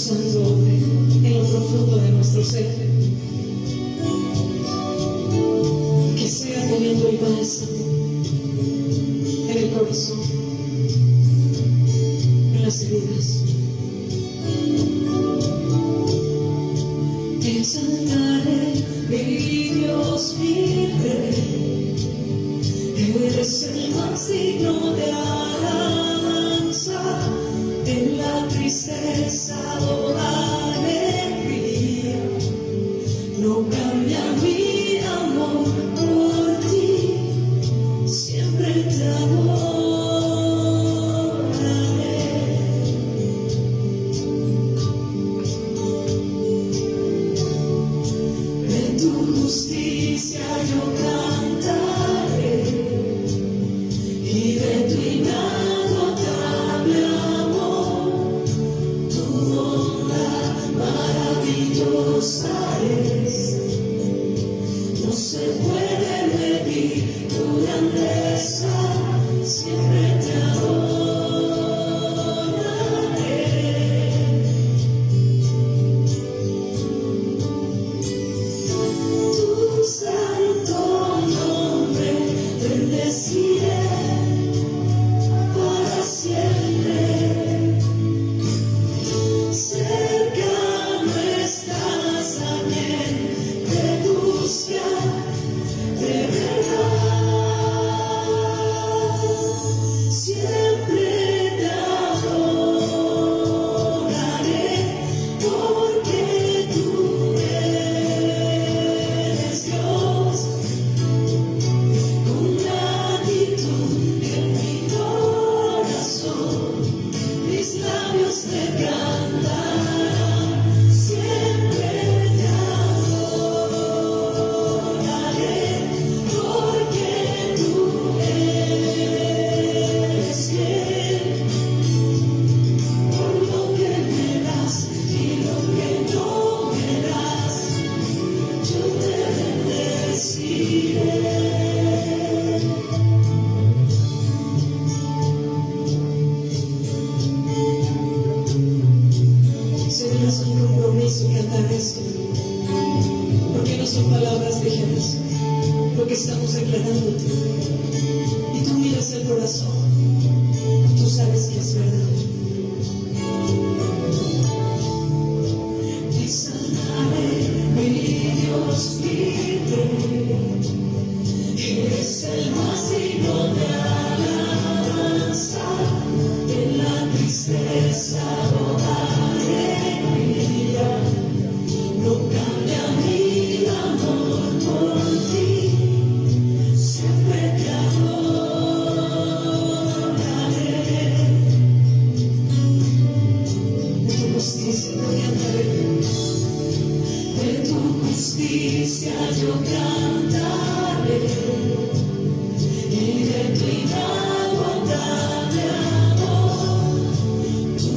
Santo en lo profundo de nuestro ser, que sea poniendo el bálsamo en el corazón, en las heridas. Te exaltaré, mi Dios, mi Rey, eres el más digno de alabanza. En la tristeza o la alegría, no cambia mi amor por ti, siempre te adoraré. De tu justicia yo cantaré y de tu inagotable amor. Tu bondad maravillosa es, no se puede medir tu grandeza, siempre te adoraré. Tu santo nombre bendeciré para siempre. Cercano estás a quien te busca de verdad. Siempre te adoraré, porque tú eres Dios. Con gratitud en mi corazón, mis labios te cantarán, siempre te adoraré, porque tú eres fiel. Por lo que me das y lo que no me das, yo te bendeciré. Señor, es un compromiso cantar esto, porque no son palabras ligeras lo que estamos declarándote, y tú miras el corazón, y tú sabes que es verdad. Te exaltaré, mi Dios, mi Rey, eres el más digno de alabanza. En la tristeza o alegría, no cambia mi amor por ti, siempre te adoraré. De tu justicia yo cantaré, de tu justicia yo cantaré, y de tu inagotable amor. Tu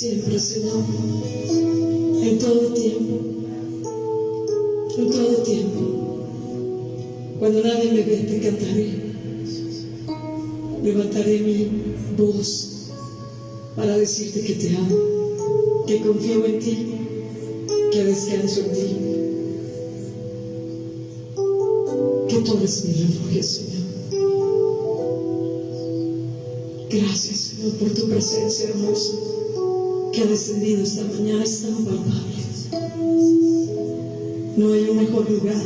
Siempre, Señor, en todo tiempo, cuando nadie me ve, te cantaré. Levantaré mi voz para decirte que te amo, que confío en ti, que descanso en ti, que tú eres mi refugio, Señor. Gracias, Señor, por tu presencia hermosa que ha descendido esta mañana. Es tan palpable. No hay un mejor lugar,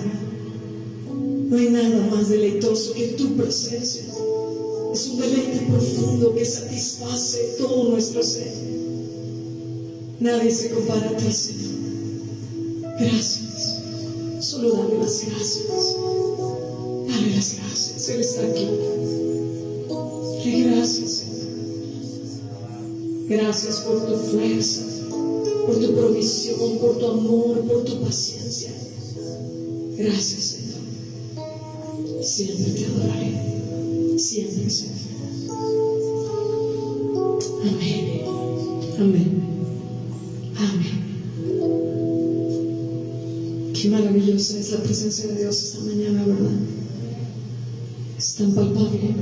no hay nada más deleitoso que tu presencia. Es un deleite profundo que satisface todo nuestro ser. Nadie se compara a ti, Señor. Gracias. Solo dale las gracias. Dale las gracias. Él está aquí. Y gracias, Señor. Gracias por tu fuerza, por tu provisión, por tu amor, por tu paciencia. Gracias, Señor. Siempre te adoraré. Siempre, Señor. Amén. Amén. Amén. Qué maravillosa es la presencia de Dios esta mañana, ¿verdad? Es tan palpable.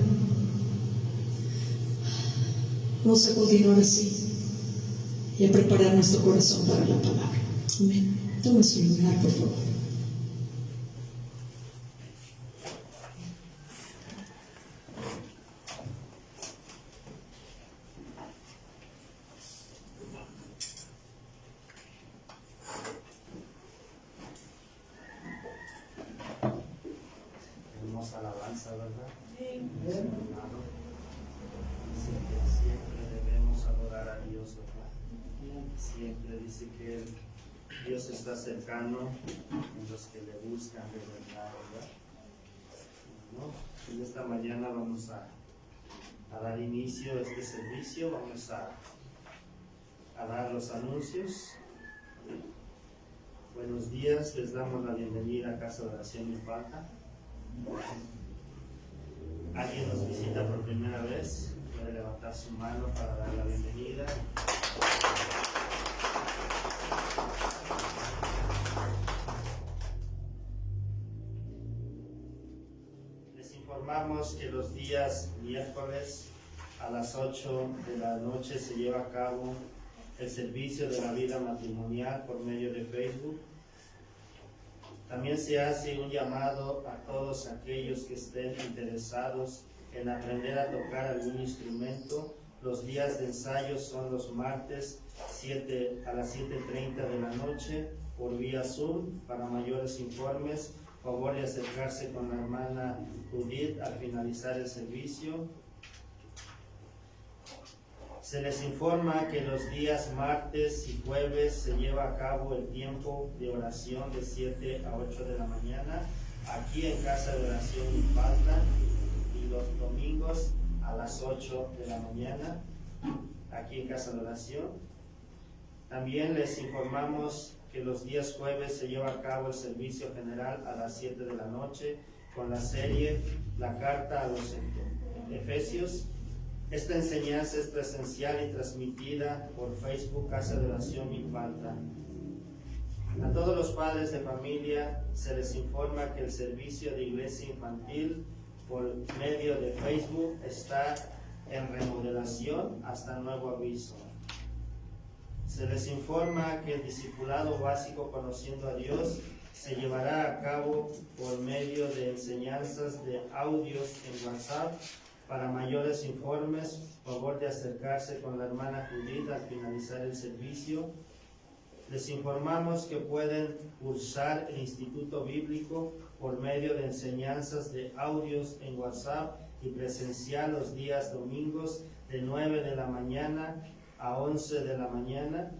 Vamos a continuar así y a preparar nuestro corazón para la palabra. Amén. Toma su lugar, por favor. Hermosa alabanza, ¿verdad? Sí. Siempre debemos siempre. Dice que Dios está cercano en los que le buscan de verdad, ¿verdad? ¿No? Y esta mañana vamos a dar inicio a este servicio. Vamos a dar los anuncios. Buenos días, les damos la bienvenida a Casa de Oración Milpalta. ¿Alguien nos visita por primera vez? Puede levantar su mano para dar la bienvenida. Les informamos que los días miércoles a las 8 de la noche se lleva a cabo el servicio de la vida matrimonial por medio de Facebook. También se hace un llamado a todos aquellos que estén interesados en aprender a tocar algún instrumento. Los días de ensayo son los martes a las 7:30 de la noche por vía Zoom. Para mayores informes, favor de acercarse con la hermana Judith al finalizar el servicio. Se les informa que los días martes y jueves se lleva a cabo el tiempo de oración de 7 a 8 de la mañana, aquí en Casa de Oración Milpalta, y los domingos a las 8 de la mañana, aquí en Casa de Oración. También les informamos que los días jueves se lleva a cabo el servicio general a las 7 de la noche con la serie La Carta a los Efesios. Esta enseñanza es presencial y transmitida por Facebook Casa de Oración Milpalta. A todos los padres de familia se les informa que el servicio de iglesia infantil por medio de Facebook está en remodelación hasta nuevo aviso. Se les informa que el discipulado básico Conociendo a Dios se llevará a cabo por medio de enseñanzas de audios en WhatsApp. Para mayores informes, favor de acercarse con la hermana Judith al finalizar el servicio. Les informamos que pueden cursar el Instituto Bíblico por medio de enseñanzas de audios en WhatsApp y presencial los días domingos de 9 de la mañana a 11 de la mañana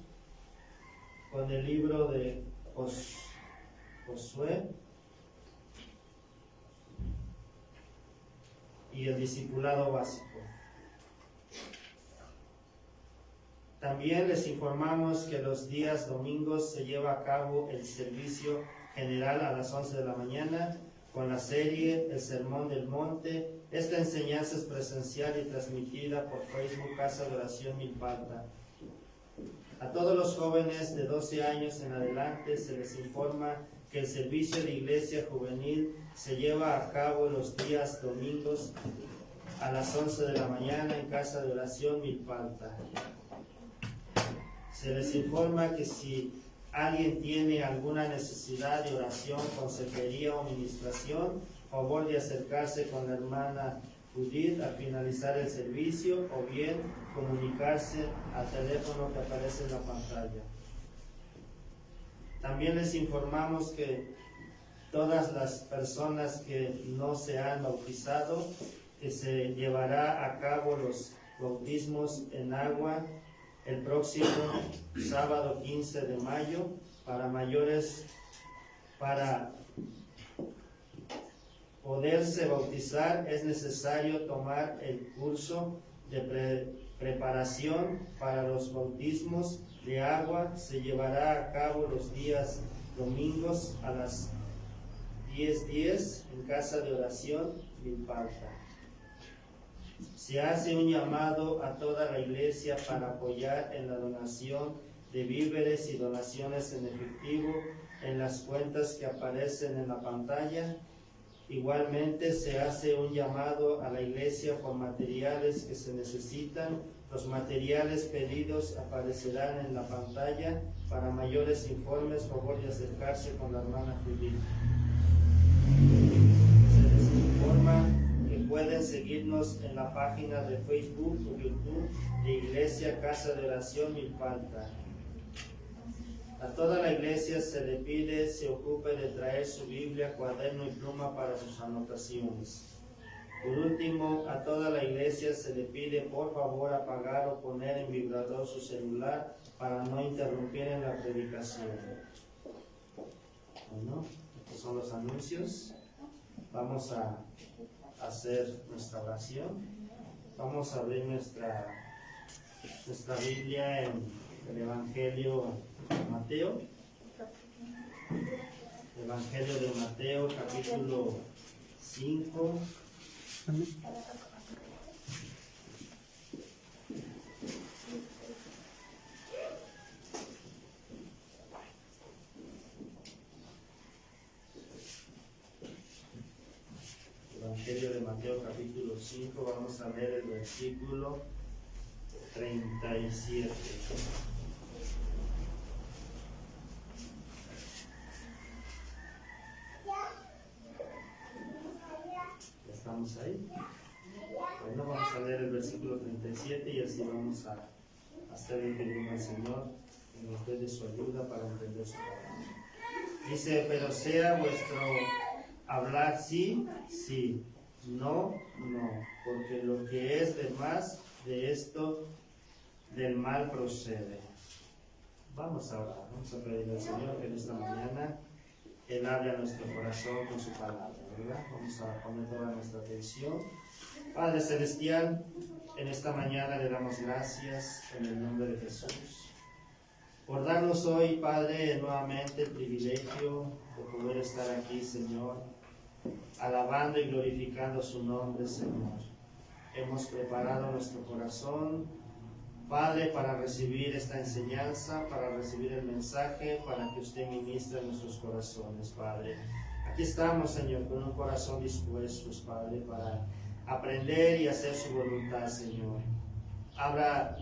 con el libro de Josué y el discipulado básico. También les informamos que los días domingos se lleva a cabo el servicio general a las 11 de la mañana con la serie El Sermón del Monte. Esta enseñanza es presencial y transmitida por Facebook Casa de Oración Milpalta. A todos los jóvenes de 12 años en adelante se les informa que el servicio de iglesia juvenil se lleva a cabo los días domingos a las 11 de la mañana en Casa de Oración Milpalta. Se les informa que si alguien tiene alguna necesidad de oración, consejería o administración, favor de acercarse con la hermana Judith al finalizar el servicio o bien comunicarse al teléfono que aparece en la pantalla. También les informamos que todas las personas que no se han bautizado, que se llevará a cabo los bautismos en agua el próximo sábado 15 de mayo. Para mayores, para poderse bautizar es necesario tomar el curso de preparación para los bautismos de agua. Se llevará a cabo los días domingos a las 10:10 en Casa de Oración Milpalta. Se hace un llamado a toda la iglesia para apoyar en la donación de víveres y donaciones en efectivo en las cuentas que aparecen en la pantalla. Igualmente se hace un llamado a la iglesia por materiales que se necesitan. Los materiales pedidos aparecerán en la pantalla. Para mayores informes, favor de acercarse con la hermana Judith. Se les informa que pueden seguirnos en la página de Facebook o YouTube de Iglesia Casa de Oración Milpalta. A toda la iglesia se le pide se ocupe de traer su Biblia, cuaderno y pluma para sus anotaciones. Por último, a toda la iglesia se le pide por favor apagar o poner en vibrador su celular para no interrumpir en la predicación. Bueno, estos son los anuncios. Vamos a hacer nuestra oración. Vamos a abrir nuestra Biblia en el Evangelio de Mateo. Evangelio de Mateo, capítulo 5. Evangelio de Mateo, capítulo 5, vamos a ver el versículo 37. ¿Estamos ahí? Bueno, vamos a leer el versículo 37 y así vamos a hacer el pedido al Señor que nos dé de su ayuda para entender su palabra. Dice, pero sea vuestro hablar sí, sí, no, no, porque lo que es de más de esto, del mal procede. Vamos a orar, vamos a pedirle al Señor que en esta mañana Él hable a nuestro corazón con su palabra, ¿verdad? Vamos a poner toda nuestra atención. Padre Celestial, en esta mañana le damos gracias en el nombre de Jesús por darnos hoy, Padre, nuevamente el privilegio de poder estar aquí, Señor, alabando y glorificando su nombre, Señor. Hemos preparado nuestro corazón, Padre, para recibir esta enseñanza, para recibir el mensaje, para que usted ministre en nuestros corazones, Padre. Aquí estamos, Señor, con un corazón dispuesto, Padre, para aprender y hacer su voluntad, Señor. Abra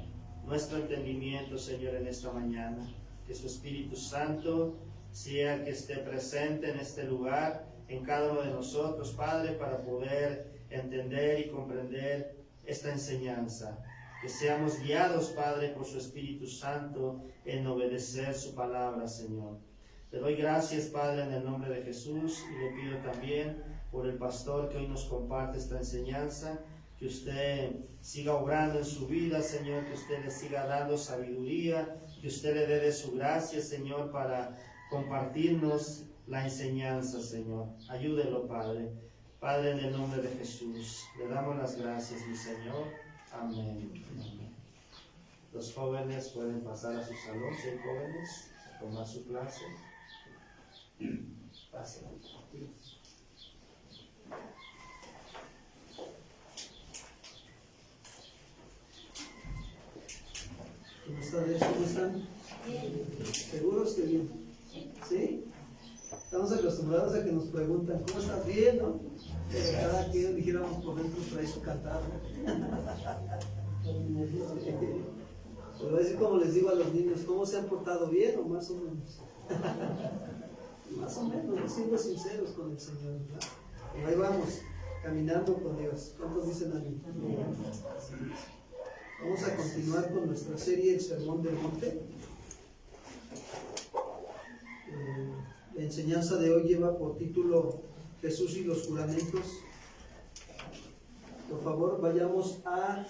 nuestro entendimiento, Señor, en esta mañana. Que su Espíritu Santo sea el que esté presente en este lugar, en cada uno de nosotros, Padre, para poder entender y comprender esta enseñanza. Que seamos guiados, Padre, por su Espíritu Santo en obedecer su palabra, Señor. Te doy gracias, Padre, en el nombre de Jesús, y le pido también por el pastor que hoy nos comparte esta enseñanza, que usted siga obrando en su vida, Señor, que usted le siga dando sabiduría, que usted le dé de su gracia, Señor, para compartirnos la enseñanza, Señor. Ayúdelo, Padre. Padre, en el nombre de Jesús, le damos las gracias, mi Señor. Amén. Amén. Los jóvenes pueden pasar a su salón, si hay jóvenes, a tomar su clase. Pasen. ¿Cómo están? ¿Seguros que bien? ¿Sí? Estamos acostumbrados a que nos preguntan, ¿cómo estás? Bien, ¿no? Cada quien dijéramos por dentro trae su cantar. Pero así como les digo a los niños, ¿cómo se han portado? ¿Bien o más o menos? Más o menos, siendo sinceros con el Señor, ¿verdad? Pero ahí vamos, caminando con Dios. ¿Cuántos dicen amén? Vamos a continuar con nuestra serie El Sermón del Monte. La enseñanza de hoy lleva por título Jesús y los juramentos. Por favor, vayamos a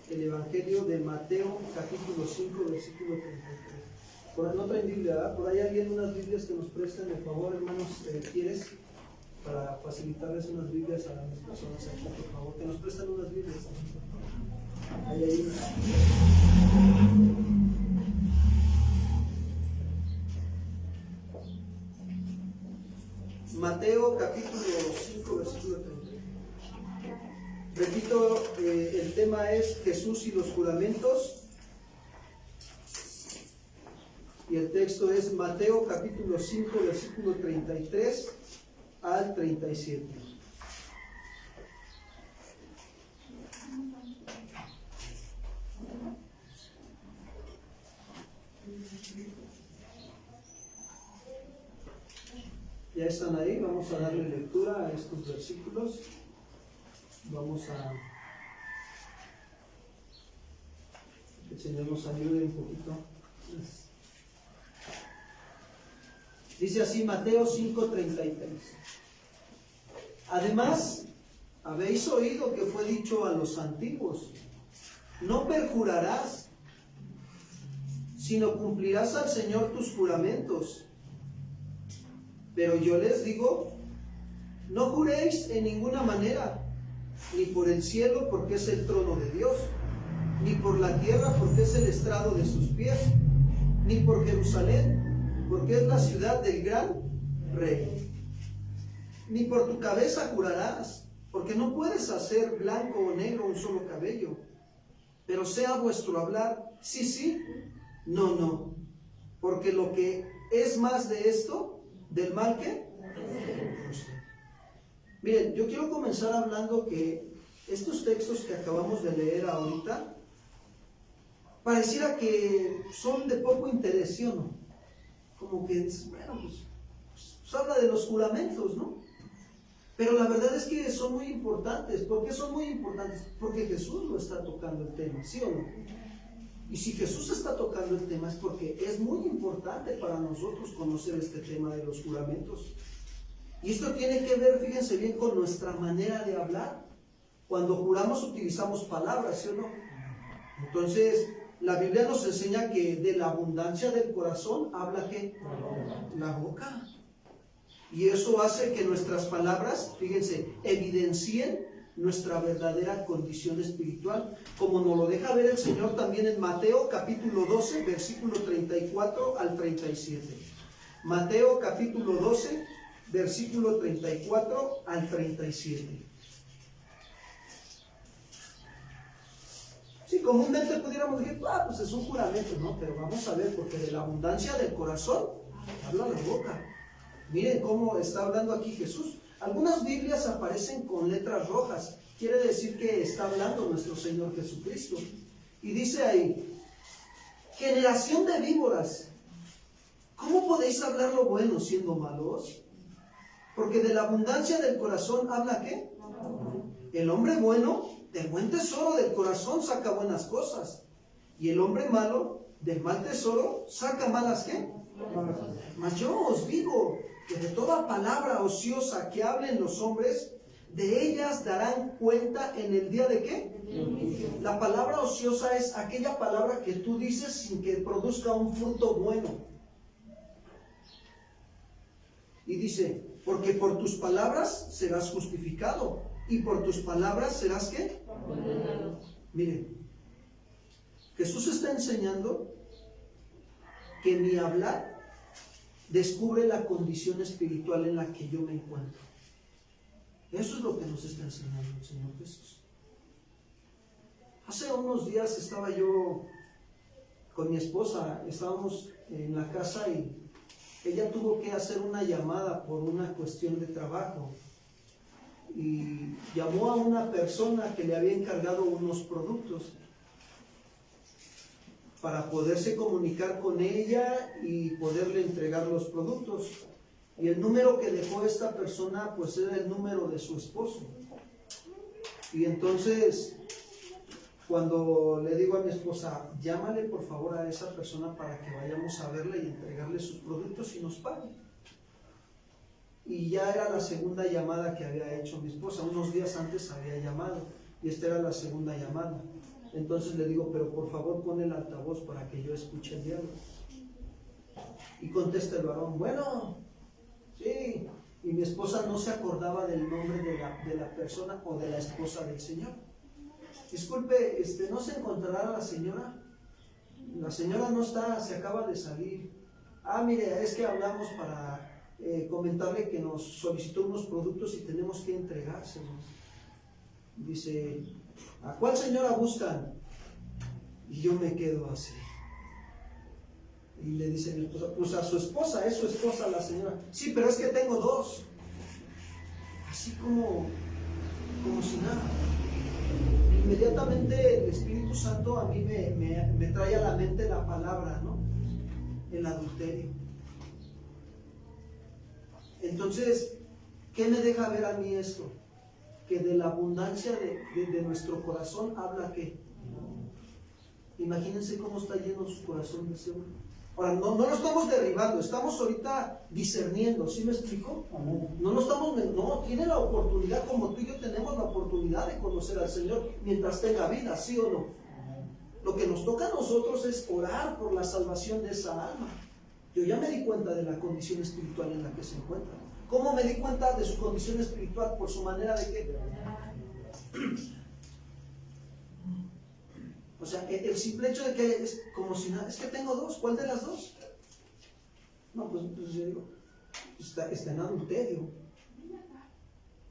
el Evangelio de Mateo, capítulo 5, versículo 33. No traen Biblia, ¿verdad? Por ahí alguien unas Biblias que nos presten, por favor, hermanos, ¿quieres? Para facilitarles unas Biblias a las personas aquí, por favor, que nos prestan unas Biblias. Ahí. Mateo capítulo 5, versículo 30. Repito, el tema es Jesús y los juramentos. Y el texto es Mateo capítulo 5, versículo 33 al 37. Ya están ahí, vamos a darle lectura a estos versículos. Vamos a que el Señor nos ayude un poquito. Dice así Mateo 5:33. Además, habéis oído que fue dicho a los antiguos, no perjurarás, sino cumplirás al Señor tus juramentos. Pero yo les digo, no juréis en ninguna manera, ni por el cielo, porque es el trono de Dios, ni por la tierra, porque es el estrado de sus pies, ni por Jerusalén, porque es la ciudad del gran Rey. Ni por tu cabeza jurarás, porque no puedes hacer blanco o negro un solo cabello. Pero sea vuestro hablar, sí, sí, no, no. Porque lo que es más de esto, del mal que... Miren, yo quiero comenzar hablando que estos textos que acabamos de leer ahorita, pareciera que son de poco interés, ¿sí o no? Como que, bueno, pues habla de los juramentos, ¿no? Pero la verdad es que son muy importantes. ¿Por qué son muy importantes? Porque Jesús lo está tocando el tema, ¿sí o no? Y si Jesús está tocando el tema es porque es muy importante para nosotros conocer este tema de los juramentos. Y esto tiene que ver, fíjense bien, con nuestra manera de hablar. Cuando juramos utilizamos palabras, ¿sí o no? Entonces, la Biblia nos enseña que de la abundancia del corazón habla ¿qué? La boca. Y eso hace que nuestras palabras, fíjense, evidencien nuestra verdadera condición espiritual, como nos lo deja ver el Señor también en Mateo capítulo 12, versículo 34 al 37. Mateo capítulo 12, versículo 34 al 37. Sí, comúnmente pudiéramos decir, pues es un juramento, ¿no? Pero vamos a ver, porque de la abundancia del corazón habla la boca. Miren cómo está hablando aquí Jesús. Algunas Biblias aparecen con letras rojas. Quiere decir que está hablando nuestro Señor Jesucristo. Y dice ahí, generación de víboras, ¿cómo podéis hablar lo bueno siendo malos? Porque de la abundancia del corazón habla ¿qué? El hombre bueno, del buen tesoro del corazón saca buenas cosas. Y el hombre malo, del mal tesoro, saca malas ¿qué? Mas yo os digo que de toda palabra ociosa que hablen los hombres, de ellas darán cuenta en el día de ¿qué? La palabra ociosa es aquella palabra que tú dices sin que produzca un fruto bueno. Y dice, porque por tus palabras serás justificado, y por tus palabras serás ¿qué? Miren, Jesús está enseñando que mi hablar descubre la condición espiritual en la que yo me encuentro. Eso es lo que nos está enseñando el Señor Jesús. Hace unos días estaba yo con mi esposa, estábamos en la casa y ella tuvo que hacer una llamada por una cuestión de trabajo. Y llamó a una persona que le había encargado unos productos para poderse comunicar con ella y poderle entregar los productos. Y el número que dejó esta persona pues era el número de su esposo. Y entonces cuando le digo a mi esposa, llámale por favor a esa persona para que vayamos a verla y entregarle sus productos y nos pague. Y ya era la segunda llamada que había hecho mi esposa. Unos días antes había llamado y esta era la segunda llamada. Entonces le digo, pero por favor pon el altavoz para que yo escuche el diálogo. Y contesta el varón, bueno, sí. Y mi esposa no se acordaba del nombre de la persona o de la esposa del Señor. Disculpe, ¿no se encontrará la señora? La señora no está, se acaba de salir. Mire, es que hablamos para comentarle que nos solicitó unos productos y tenemos que entregárselos. Dice, ¿a cuál señora buscan? Y yo me quedo así. Y le dice mi esposa, pues a su esposa, es su esposa la señora. Sí, pero es que tengo dos. Así como si nada. Inmediatamente el Espíritu Santo a mí me trae a la mente la palabra, ¿no? El adulterio. Entonces, ¿qué me deja ver a mí esto? Que de la abundancia de nuestro corazón habla ¿qué? Imagínense cómo está lleno su corazón de ese hombre. Ahora, no lo estamos derribando, estamos ahorita discerniendo, ¿sí me explico? No, tiene la oportunidad, como tú y yo tenemos la oportunidad de conocer al Señor mientras tenga vida, ¿sí o no? Lo que nos toca a nosotros es orar por la salvación de esa alma. Yo ya me di cuenta de la condición espiritual en la que se encuentra. ¿Cómo me di cuenta de su condición espiritual? Por su manera de qué. O sea, el simple hecho de que es como si nada, es que tengo dos, ¿cuál de las dos? No, pues yo digo, está en adulterio,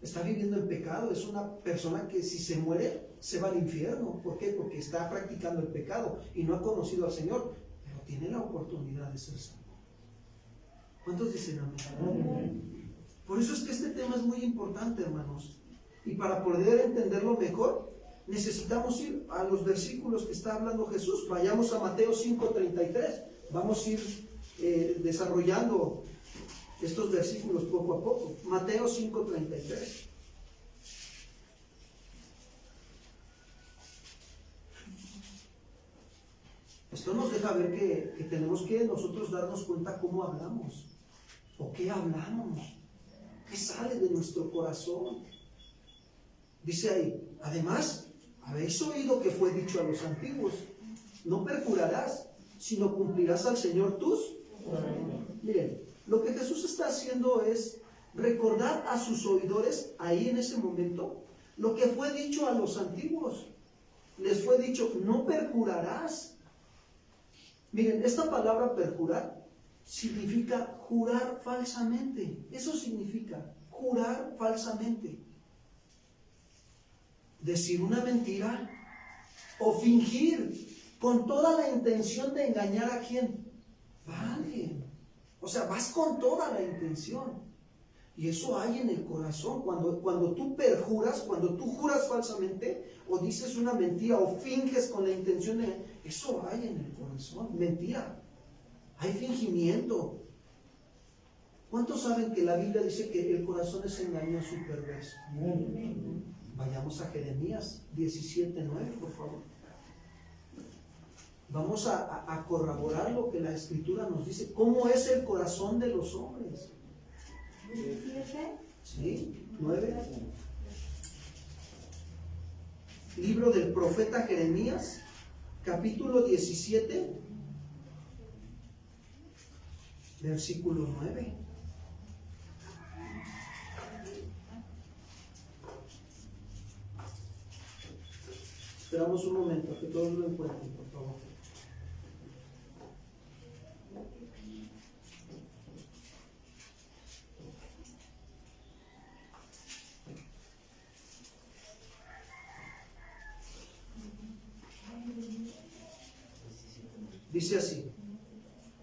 está viviendo el pecado, es una persona que si se muere se va al infierno. ¿Por qué? Porque está practicando el pecado y no ha conocido al Señor, pero tiene la oportunidad de ser salvo. ¿Cuántos dicen amén? Por eso es que este tema es muy importante, hermanos, y para poder entenderlo mejor necesitamos ir a los versículos que está hablando Jesús. Vayamos a Mateo 5:33. Vamos a ir desarrollando estos versículos poco a poco. Mateo 5:33. Esto nos deja ver que tenemos que nosotros darnos cuenta cómo hablamos, o qué hablamos, qué sale de nuestro corazón. Dice ahí, además, habéis oído que fue dicho a los antiguos, no perjurarás, sino cumplirás al Señor tus. Miren, lo que Jesús está haciendo es recordar a sus oidores ahí en ese momento lo que fue dicho a los antiguos. Les fue dicho, no perjurarás. Miren, esta palabra perjurar significa jurar falsamente. Eso significa jurar falsamente. Decir una mentira o fingir con toda la intención de engañar a quién. Vale. O sea, vas con toda la intención. Y eso hay en el corazón. Cuando tú perjuras, cuando tú juras falsamente o dices una mentira o finges con la intención de... Eso hay en el corazón. Mentira. Hay fingimiento. ¿Cuántos saben que la Biblia dice que el corazón es engañoso y perverso? Vayamos a Jeremías 17:9, por favor. Vamos a corroborar lo que la Escritura nos dice. ¿Cómo es el corazón de los hombres? Sí, 9. Libro del profeta Jeremías, capítulo 17, versículo 9. Esperamos un momento que todos lo encuentren, por favor. Dice así,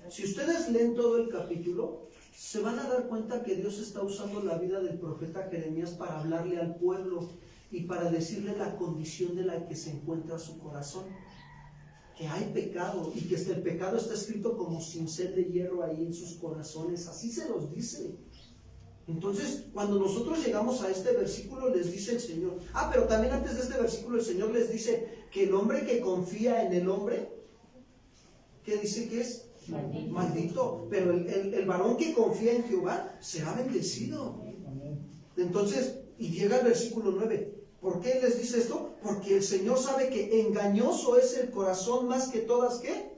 si ustedes leen todo el capítulo, se van a dar cuenta que Dios está usando la vida del profeta Jeremías para hablarle al pueblo y para decirle la condición de la que se encuentra su corazón, que hay pecado y que el pecado está escrito como cincel de hierro ahí en sus corazones, así se los dice. Entonces, cuando nosotros llegamos a este versículo, les dice el Señor, pero también antes de este versículo el Señor les dice que el hombre que confía en el hombre, ¿qué dice que es? Maldito. Pero el varón que confía en Jehová será bendecido. Entonces, y llega el versículo 9. ¿Por qué les dice esto? Porque el Señor sabe que engañoso es el corazón más que todas, ¿qué?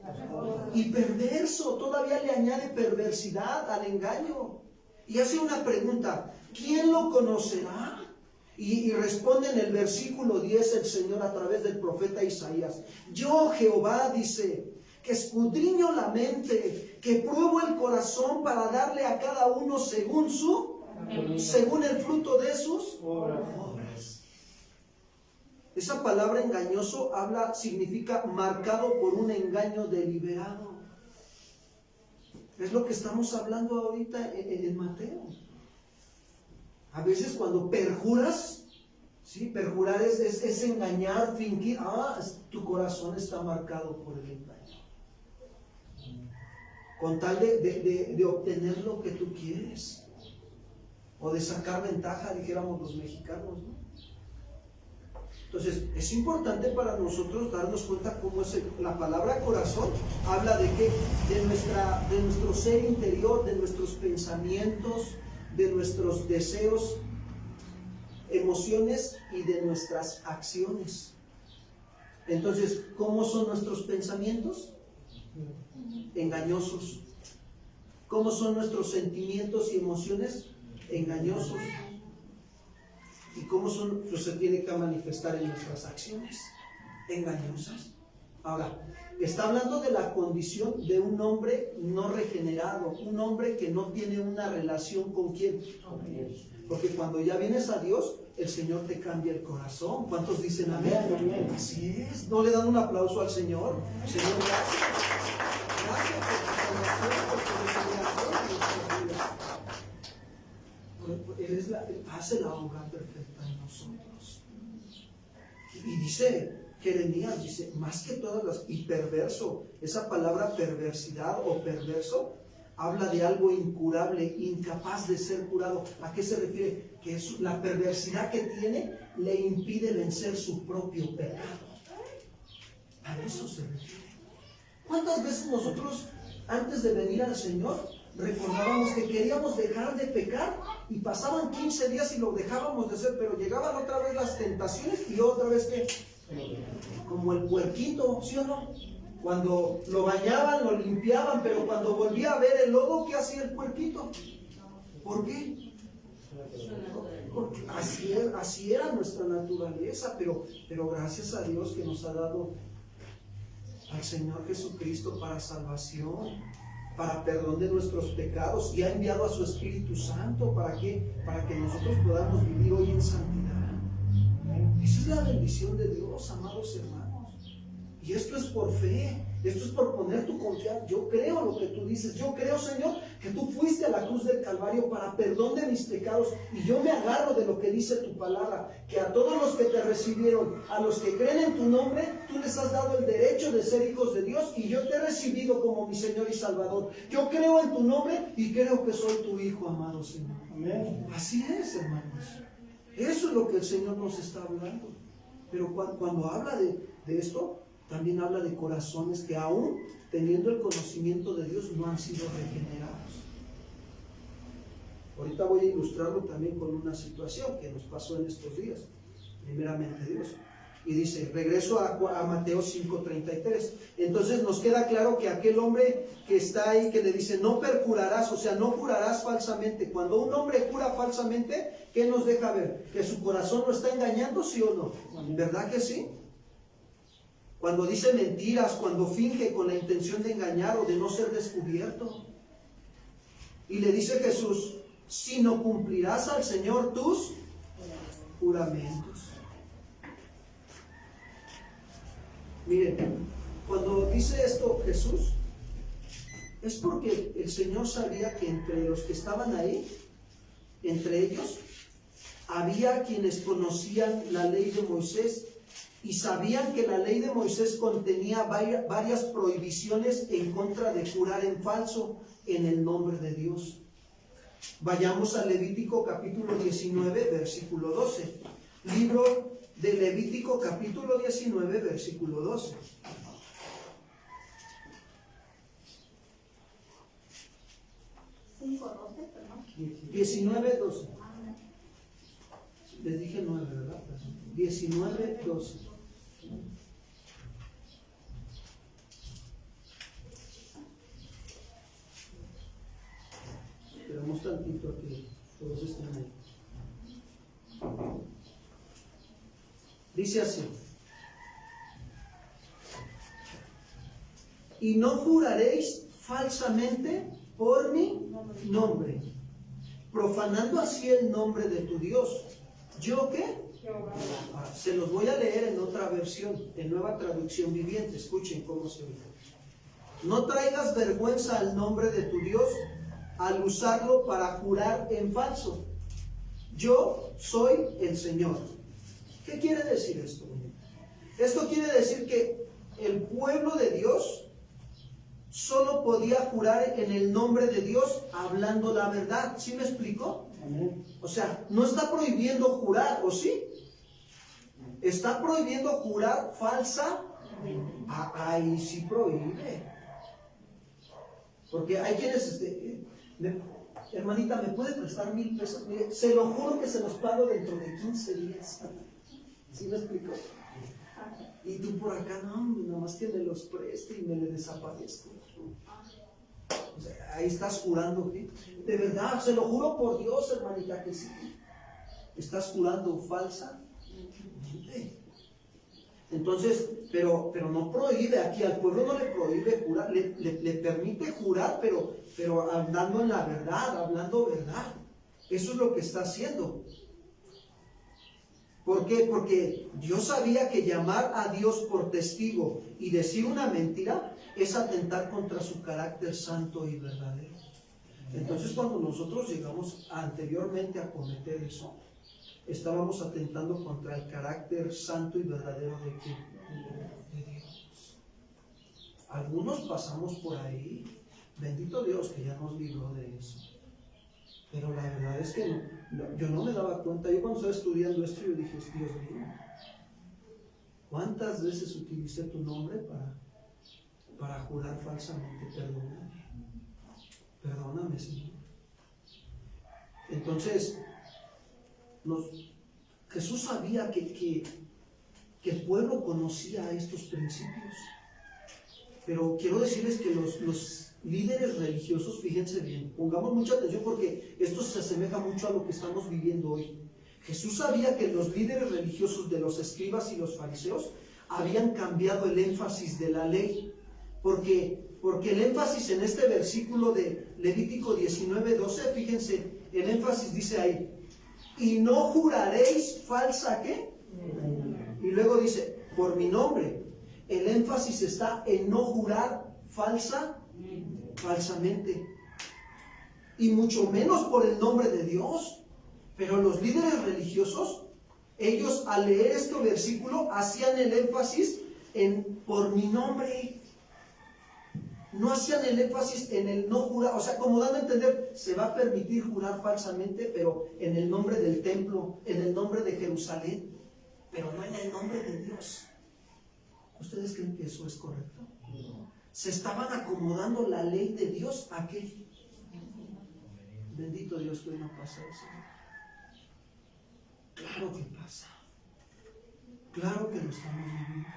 Y perverso. Todavía le añade perversidad al engaño. Y hace una pregunta, ¿quién lo conocerá? Y responde en el versículo 10 el Señor a través del profeta Isaías. Yo, Jehová, dice, que escudriño la mente, que pruebo el corazón para darle a cada uno según el fruto de sus obras. Esa palabra engañoso significa marcado por un engaño deliberado. Es lo que estamos hablando ahorita en Mateo. A veces cuando perjuras, ¿sí? Perjurar es engañar, fingir. Tu corazón está marcado por el engaño. Con tal de obtener lo que tú quieres. O de sacar ventaja, dijéramos los mexicanos, ¿no? Entonces, es importante para nosotros darnos cuenta cómo es la palabra corazón. Habla de qué, de nuestro ser interior, de nuestros pensamientos, de nuestros deseos, emociones y de nuestras acciones. Entonces, ¿cómo son nuestros pensamientos? Engañosos. ¿Cómo son nuestros sentimientos y emociones? Engañosos. ¿Y cómo son? Pues se tiene que manifestar en nuestras acciones, engañosas. Ahora, está hablando de la condición de un hombre no regenerado, un hombre que no tiene una relación con ¿quién? Porque cuando ya vienes a Dios, el Señor te cambia el corazón. ¿Cuántos dicen amén? Amén. Así es. ¿No le dan un aplauso al Señor? Señor, gracias. Gracias por tu salvación, por tu regeneración en nuestras vidas. Él hace la obra perfecta en nosotros. Y dice Jeremías, dice, más que todas las, y perverso, esa palabra perversidad o perverso, habla de algo incurable, incapaz de ser curado. ¿A qué se refiere? Que es la perversidad que tiene le impide vencer su propio pecado. A eso se refiere. ¿Cuántas veces nosotros, antes de venir al Señor, recordábamos que queríamos dejar de pecar y pasaban 15 días y lo dejábamos de hacer, pero llegaban otra vez las tentaciones y otra vez que, como el puerquito, ¿sí o no? Cuando lo bañaban, lo limpiaban, pero cuando volvía a ver el lodo, ¿qué hacía el puerquito? ¿Por qué? Porque así era nuestra naturaleza, pero gracias a Dios que nos ha dado al Señor Jesucristo para salvación, para perdón de nuestros pecados, y ha enviado a su Espíritu Santo. ¿Para qué? Para que nosotros podamos vivir hoy en santidad. Esa es la bendición de Dios, amados hermanos. Y esto es por fe, esto es por poner tu confianza. Yo creo lo que tú dices, yo creo, Señor, que tú fuiste a la cruz del Calvario para perdón de mis pecados, y yo me agarro de lo que dice tu palabra, que a todos los que te recibieron, a los que creen en tu nombre, tú les has dado el derecho de ser hijos de Dios, y yo te he recibido como mi Señor y Salvador. Yo creo en tu nombre y creo que soy tu hijo, amado Señor. Amén. Así es, hermanos. Eso es lo que el Señor nos está hablando. Pero cuando habla de esto, también habla de corazones que aún teniendo el conocimiento de Dios no han sido regenerados. Ahorita voy a ilustrarlo también con una situación que nos pasó en estos días, primeramente Dios. Y dice, regreso a Mateo 5:33. Entonces nos queda claro que aquel hombre que está ahí, que le dice, no perjurarás, o sea, no jurarás falsamente. Cuando un hombre jura falsamente, ¿qué nos deja ver? Que su corazón lo está engañando, ¿sí o no? ¿Verdad que sí? Cuando dice mentiras, cuando finge con la intención de engañar o de no ser descubierto. Y le dice Jesús, si no cumplirás al Señor tus juramentos. Miren, cuando dice esto Jesús, es porque el Señor sabía que entre los que estaban ahí, entre ellos, había quienes conocían la ley de Moisés y sabían que la ley de Moisés contenía varias prohibiciones en contra de jurar en falso en el nombre de Dios. Vayamos a Levítico capítulo 19, versículo 12. Libro de Levítico capítulo 19, versículo 12. ¿5:12, perdón? 19, 12. Les dije 9, ¿verdad? 19, 12. Esperamos tantito a que todos estén ahí. Dice así: y no juraréis falsamente por mi nombre, profanando así el nombre de tu Dios. ¿Yo qué? Se los voy a leer en otra versión, en Nueva Traducción Viviente. Escuchen cómo se dice. No traigas vergüenza al nombre de tu Dios al usarlo para jurar en falso. Yo soy el Señor. ¿Qué quiere decir esto? Esto quiere decir que el pueblo de Dios solo podía jurar en el nombre de Dios hablando la verdad. ¿Sí me explico? O sea, no está prohibiendo jurar, ¿o sí? Está prohibiendo jurar falsa. Ahí sí prohíbe. Porque hay quienes, hermanita, ¿me puede prestar 1,000 pesos? Mire, se lo juro que se los pago dentro de 15 días. ¿Sí me explico? Y tú por acá, no, nada más que me los preste y me le desaparezco. O sea, ahí estás jurando, ¿qué? De verdad, se lo juro por Dios, hermanita, que sí. Estás jurando falsa. Entonces, pero no prohíbe aquí, al pueblo no le prohíbe jurar, le permite jurar, pero hablando en la verdad, hablando verdad. Eso es lo que está haciendo. ¿Por qué? Porque Dios sabía que llamar a Dios por testigo y decir una mentira es atentar contra su carácter santo y verdadero. Entonces, cuando nosotros llegamos anteriormente a cometer eso, estábamos atentando contra el carácter santo y verdadero de Dios. Algunos pasamos por ahí, bendito Dios que ya nos libró de eso. Pero la verdad es que yo no me daba cuenta. Yo cuando estaba estudiando esto, yo dije, Dios mío, ¿cuántas veces utilicé tu nombre para jurar falsamente? Perdóname, Señor. Entonces, Jesús sabía que el pueblo conocía estos principios. Pero quiero decirles que los líderes religiosos, fíjense bien, pongamos mucha atención porque esto se asemeja mucho a lo que estamos viviendo hoy. Jesús sabía que los líderes religiosos de los escribas y los fariseos habían cambiado el énfasis de la ley, porque el énfasis en este versículo de Levítico 19:12, fíjense, el énfasis dice ahí, y no juraréis falsa, ¿qué? Y luego dice, por mi nombre. El énfasis está en no jurar falsamente. Y mucho menos por el nombre de Dios. Pero los líderes religiosos, ellos al leer este versículo, hacían el énfasis en por mi nombre. No hacían el énfasis en el no jurar. O sea, como dando a entender, se va a permitir jurar falsamente, pero en el nombre del templo, en el nombre de Jerusalén, pero no en el nombre de Dios. ¿Ustedes creen que eso es correcto? Se estaban acomodando la ley de Dios a qué? Bendito Dios que hoy no pasa eso. Claro que pasa. Claro que lo estamos viviendo.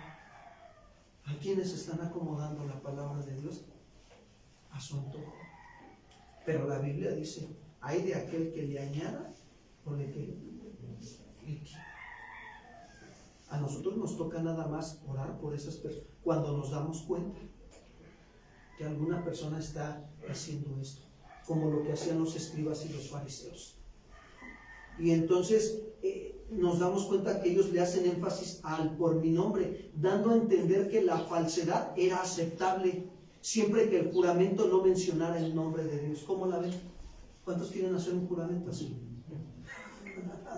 Hay quienes están acomodando la palabra de Dios a su antojo. Pero la Biblia dice, hay de aquel que le añada o le quita. A nosotros nos toca nada más orar por esas personas cuando nos damos cuenta que alguna persona está haciendo esto, como lo que hacían los escribas y los fariseos. Y entonces nos damos cuenta que ellos le hacen énfasis al por mi nombre, dando a entender que la falsedad era aceptable siempre que el juramento no mencionara el nombre de Dios. ¿Cómo la ven? ¿Cuántos quieren hacer un juramento así?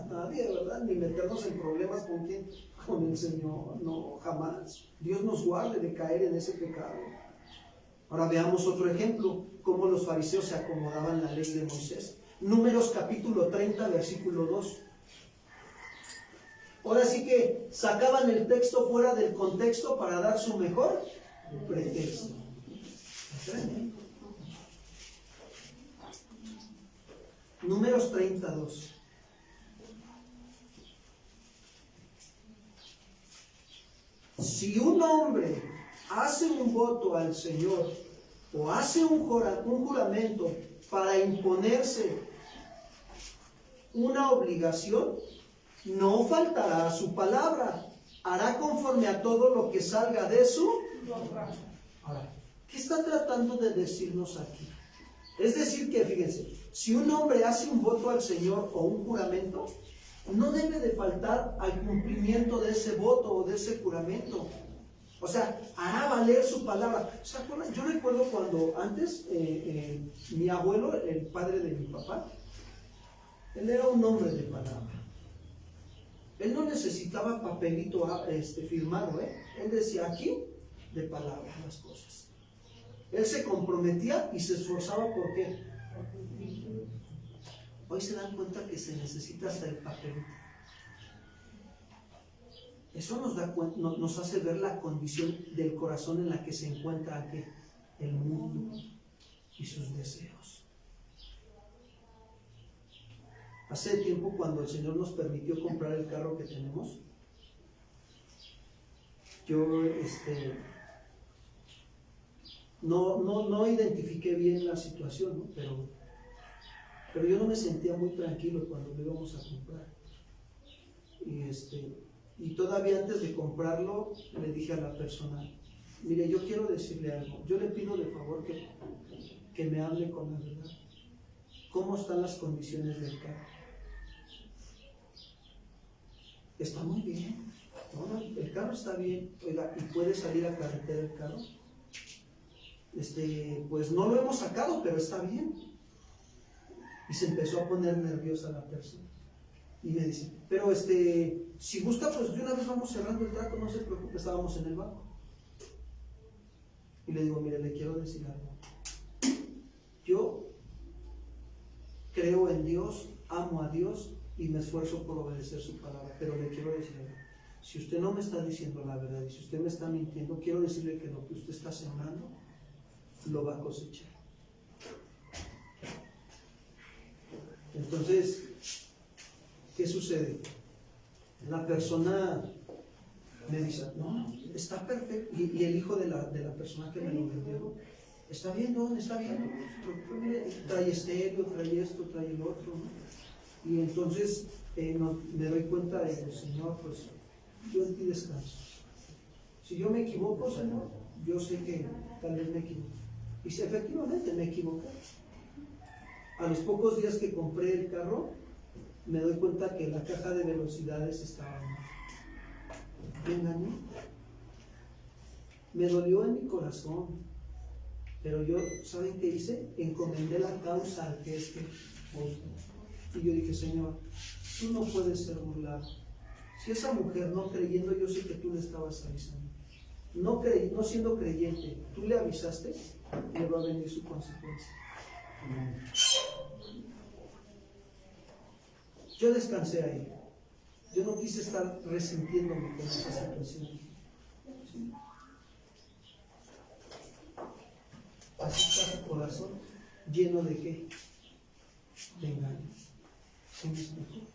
Nadie, ¿verdad? Ni meternos en problemas con quién, con el Señor, no, jamás. Dios nos guarde de caer en ese pecado. Ahora veamos otro ejemplo, cómo los fariseos se acomodaban la ley de Moisés. Números capítulo 30, versículo 2. Ahora sí que sacaban el texto fuera del contexto para dar su mejor pretexto. Números 32. Si un hombre hace un voto al Señor o hace un juramento para imponerse una obligación, no faltará a su palabra, hará conforme a todo lo que salga de su boca. Ahora, ¿qué está tratando de decirnos aquí? Es decir que, fíjense, si un hombre hace un voto al Señor o un juramento, no debe de faltar al cumplimiento de ese voto o de ese juramento. O sea, hará valer su palabra. ¿Se acuerdan? Yo recuerdo cuando antes mi abuelo, el padre de mi papá, él era un hombre de palabra. Él no necesitaba papelito firmado, Él decía aquí, de palabra las cosas. Él se comprometía y se esforzaba, ¿por qué? Hoy se dan cuenta que se necesita hasta el papelito. Eso nos hace ver la condición del corazón en la que se encuentra aquí, el mundo y sus deseos. Hace tiempo, cuando el Señor nos permitió comprar el carro que tenemos, yo no identifiqué bien la situación, ¿no? Pero yo no me sentía muy tranquilo cuando lo íbamos a comprar. Y todavía antes de comprarlo, le dije a la persona, mire, yo quiero decirle algo, yo le pido de favor que me hable con la verdad. ¿Cómo están las condiciones del carro? Está muy bien, ¿no? El carro está bien, oiga, ¿y puede salir a carretera el carro? Pues no lo hemos sacado, pero está bien. Y se empezó a poner nerviosa la persona. Y me dice, pero si gusta, pues de una vez vamos cerrando el trato, no se preocupe, estábamos en el banco. Y le digo, mire, le quiero decir algo. Yo creo en Dios, amo a Dios y me esfuerzo por obedecer su palabra, pero le quiero decir algo. Si usted no me está diciendo la verdad y si usted me está mintiendo, quiero decirle que lo que usted está sembrando lo va a cosechar. Entonces, ¿qué sucede? La persona me dice, no, está perfecto. Y el hijo de la persona que me lo vendió, está bien, don, está bien. Trae estéreo, trae esto, trae el otro, ¿no? Y entonces me doy cuenta de que, Señor, pues yo en ti descanso. Si yo me equivoco, Señor, yo sé que tal vez me equivoco. Y si efectivamente me equivoqué. A los pocos días que compré el carro, me doy cuenta que la caja de velocidades estaba mal. Me engañé. Me dolió en mi corazón. Pero yo, ¿saben qué hice? Encomendé la causa al que es que y yo dije, Señor, tú no puedes ser burlado. Si esa mujer no creyendo, yo sé que tú le estabas avisando. No siendo creyente, tú le avisaste, le va a venir su consecuencia. Yo descansé ahí. Yo no quise estar resintiéndome con esa situación. ¿Sí? Así está su corazón, lleno de ¿qué? De engaño. ¿Sí me explico?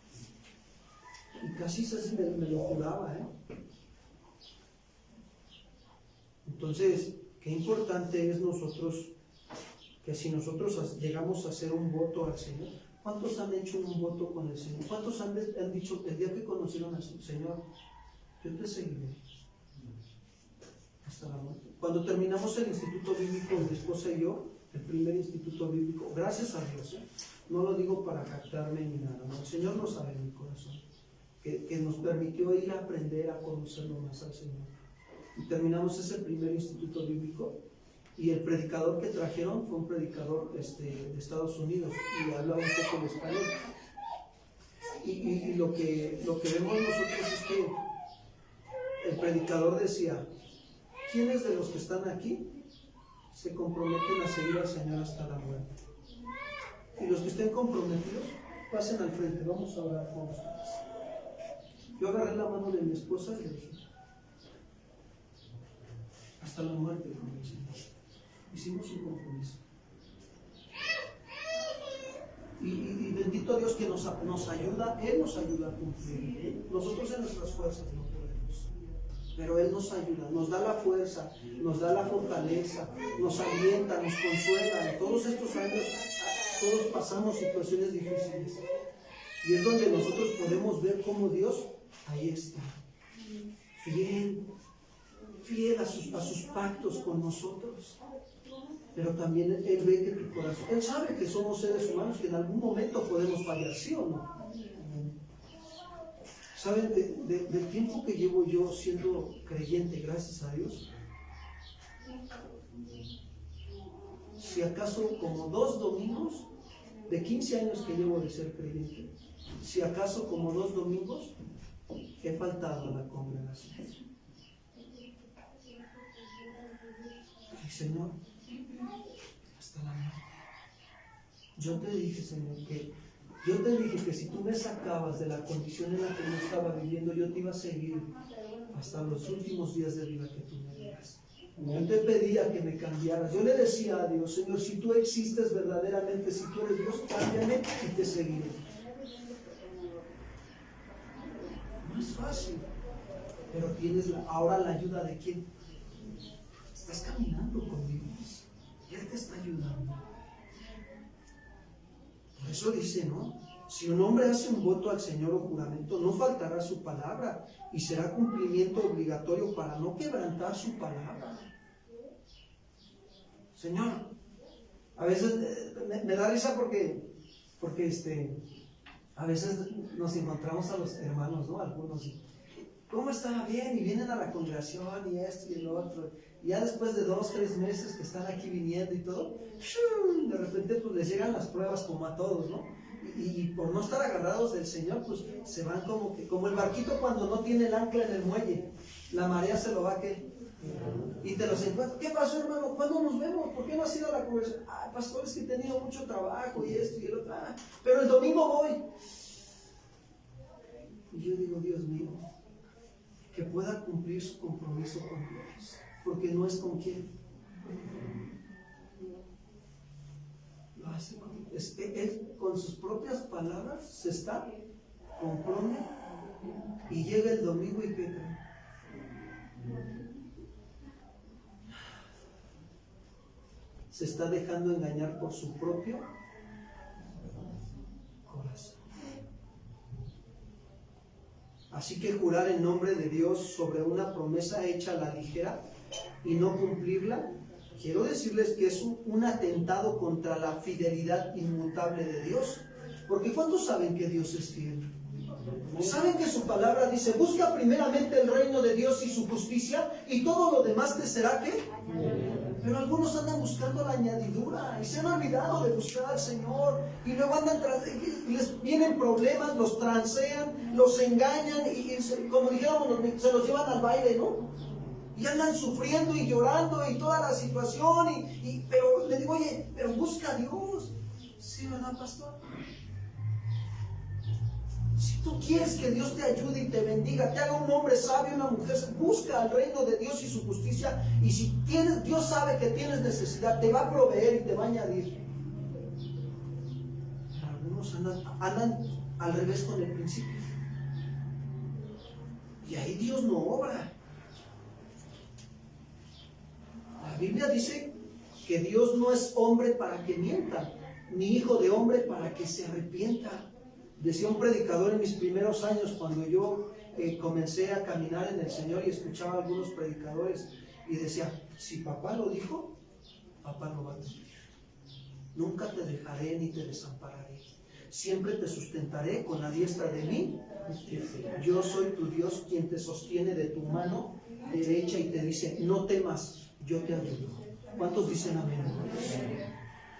Y casi así me lo juraba, Entonces, qué importante es nosotros, que si nosotros llegamos a hacer un voto al Señor, ¿cuántos han hecho un voto con el Señor? ¿Cuántos han dicho el día que conocieron al Señor, yo te seguiré hasta la muerte? Cuando terminamos el instituto bíblico, mi esposa y yo, el primer instituto bíblico, gracias a Dios, no lo digo para jactarme ni nada, no, el Señor lo sabe en mi corazón, que nos permitió ir a aprender a conocerlo más al Señor. Y terminamos ese primer instituto bíblico. Y el predicador que trajeron fue un predicador de Estados Unidos y hablaba un poco de español. Y lo que vemos nosotros es que el predicador decía, ¿quiénes de los que están aquí se comprometen a seguir al Señor hasta la muerte? Y los que estén comprometidos, pasen al frente, vamos a orar con ustedes. Yo agarré la mano de mi esposa y le dije, hasta la muerte, con el Señor. Hicimos un compromiso. Y bendito Dios que nos ayuda, Él nos ayuda a cumplir. Nosotros en nuestras fuerzas no podemos, pero Él nos ayuda, nos da la fuerza, nos da la fortaleza, nos alienta, nos consuela. En todos estos años, todos pasamos situaciones difíciles. Y es donde nosotros podemos ver cómo Dios, ahí está, fiel a sus pactos con nosotros. Pero también Él ve que tu corazón, Él sabe que somos seres humanos, que en algún momento podemos fallar, ¿sí o no? ¿Saben? Del tiempo que llevo yo siendo creyente, gracias a Dios, si acaso como 2 domingos, de 15 años que llevo de ser creyente, si acaso como 2 domingos, he faltado a la congregación. Y Señor, hasta la muerte. Yo te dije, Señor, que si tú me sacabas de la condición en la que yo estaba viviendo, yo te iba a seguir hasta los últimos días de vida que tú me digas. Yo te pedía que me cambiaras. Yo le decía a Dios, Señor, si tú existes verdaderamente, si tú eres Dios, cámbiame y te seguiré. No es fácil, pero tienes ahora la ayuda de quién. Estás caminando con Dios. Él te está ayudando. Por eso dice, ¿no? Si un hombre hace un voto al Señor o juramento, no faltará su palabra y será cumplimiento obligatorio para no quebrantar su palabra. Señor, a veces me da risa porque a veces nos encontramos a los hermanos, ¿no? Algunos, ¿cómo está? Bien, y vienen a la congregación y esto y el otro. Y ya después de 2, 3 meses que están aquí viniendo y todo, de repente pues les llegan las pruebas como a todos, ¿no? Y por no estar agarrados del Señor, pues se van como el barquito cuando no tiene el ancla en el muelle. La marea se lo va a que y te los encuentras. ¿Qué pasó, hermano? ¿Cuándo nos vemos? ¿Por qué no has ido a la conversación? Ah, pastor, es que he tenido mucho trabajo y esto y el otro. Ah, pero el domingo voy. Y yo digo, Dios mío, que pueda cumplir su compromiso con Dios, porque no es con quién. Lo hace con él con sus propias palabras se está, compone y llega el domingo y ¿qué creen? Se está dejando engañar por su propio corazón. Así que jurar en nombre de Dios sobre una promesa hecha a la ligera y no cumplirla, quiero decirles que es un atentado contra la fidelidad inmutable de Dios. Porque ¿cuántos saben que Dios es fiel? ¿Saben que su palabra dice, busca primeramente el reino de Dios y su justicia y todo lo demás te será ¿qué? Pero algunos andan buscando la añadidura y se han olvidado de buscar al Señor y luego andan y les vienen problemas, los transean, los engañan y como dijéramos, se los llevan al baile, ¿no? Y andan sufriendo y llorando y toda la situación pero le digo, oye, pero busca a Dios. Sí, ¿verdad, pastor? Si tú quieres que Dios te ayude y te bendiga, te haga un hombre sabio, una mujer, busca al reino de Dios y su justicia. Y si Dios sabe que tienes necesidad, te va a proveer y te va a añadir. Pero algunos andan al revés con el principio. Y ahí Dios no obra. La Biblia dice que Dios no es hombre para que mienta, ni hijo de hombre para que se arrepienta. Decía un predicador en mis primeros años, cuando yo comencé a caminar en el Señor y escuchaba a algunos predicadores, y decía, si papá lo dijo, papá lo va a cumplir. Nunca te dejaré ni te desampararé. Siempre te sustentaré con la diestra de mí. Yo soy tu Dios, quien te sostiene de tu mano derecha y te dice, no temas, yo te ayudo. ¿Cuántos dicen amén?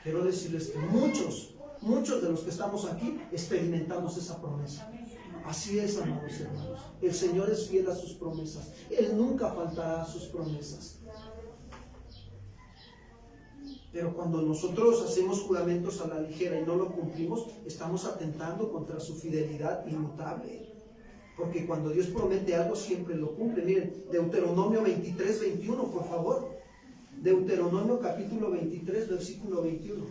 Quiero decirles que muchos de los que estamos aquí experimentamos esa promesa. Así es, amados hermanos. El Señor es fiel a sus promesas. Él nunca faltará a sus promesas. Pero cuando nosotros hacemos juramentos a la ligera y no lo cumplimos, estamos atentando contra su fidelidad inmutable. Porque cuando Dios promete algo, siempre lo cumple. Miren, Deuteronomio 23, 21, por favor. Deuteronomio capítulo 23, versículo 21.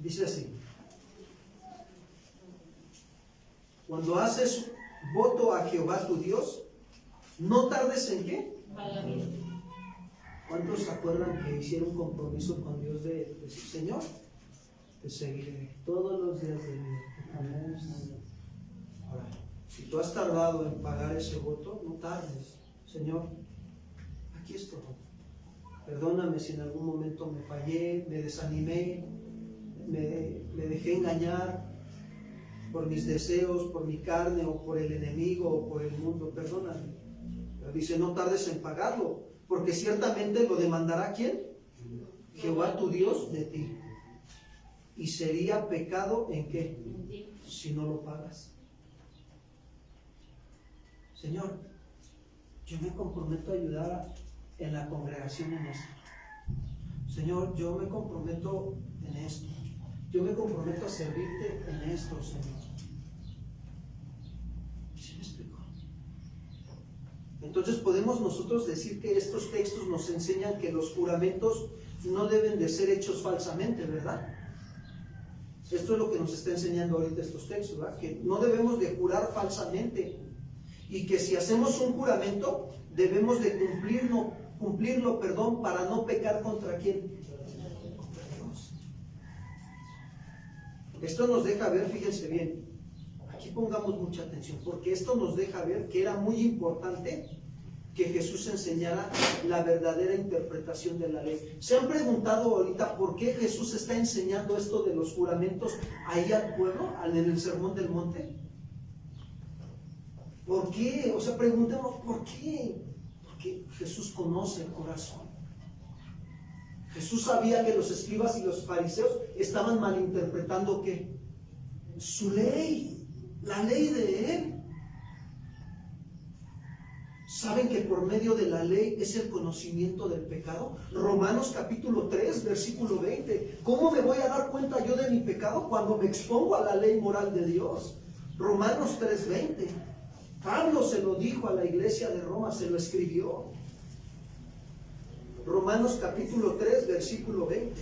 Dice así: cuando haces voto a Jehová tu Dios, no tardes en ¿qué? ¿Cuántos se acuerdan que hicieron un compromiso con Dios de decir, Señor, te seguiré todos los días de mi vida? Amén. Ahora, si tú has tardado en pagar ese voto, no tardes. Señor, aquí estoy. Perdóname si en algún momento me fallé, me desanimé, me dejé engañar por mis deseos, por mi carne o por el enemigo o por el mundo. Perdóname. Pero dice, no tardes en pagarlo, porque ciertamente lo demandará ¿quién? Jehová tu Dios de ti. Y sería pecado ¿en qué? Si no lo pagas. Señor, Yo me comprometo a ayudar en la congregación en esto. Señor, yo me comprometo en esto. Yo me comprometo a servirte en esto, Señor. ¿Sí me explico? Entonces podemos nosotros decir que estos textos nos enseñan que los juramentos no deben de ser hechos falsamente, ¿verdad? Esto es lo que nos está enseñando ahorita estos textos, ¿verdad? Que no debemos de jurar falsamente y que si hacemos un juramento debemos de cumplirlo, para no pecar contra quién. Contra Dios. Esto nos deja ver, fíjense bien, aquí pongamos mucha atención, porque esto nos deja ver que era muy importante que Jesús enseñara la verdadera interpretación de la ley. ¿Se han preguntado ahorita por qué Jesús está enseñando esto de los juramentos ahí al pueblo, en el Sermón del Monte? ¿Por qué? O sea, preguntemos, ¿por qué? Porque Jesús conoce el corazón. Jesús sabía que los escribas y los fariseos estaban malinterpretando ¿qué? Su ley, la ley de Él. ¿Saben que por medio de la ley es el conocimiento del pecado? Romanos capítulo 3, versículo 20. ¿Cómo me voy a dar cuenta yo de mi pecado? Cuando me expongo a la ley moral de Dios. Romanos 3, 20. Pablo se lo dijo a la iglesia de Roma, se lo escribió. Romanos capítulo 3, versículo 20.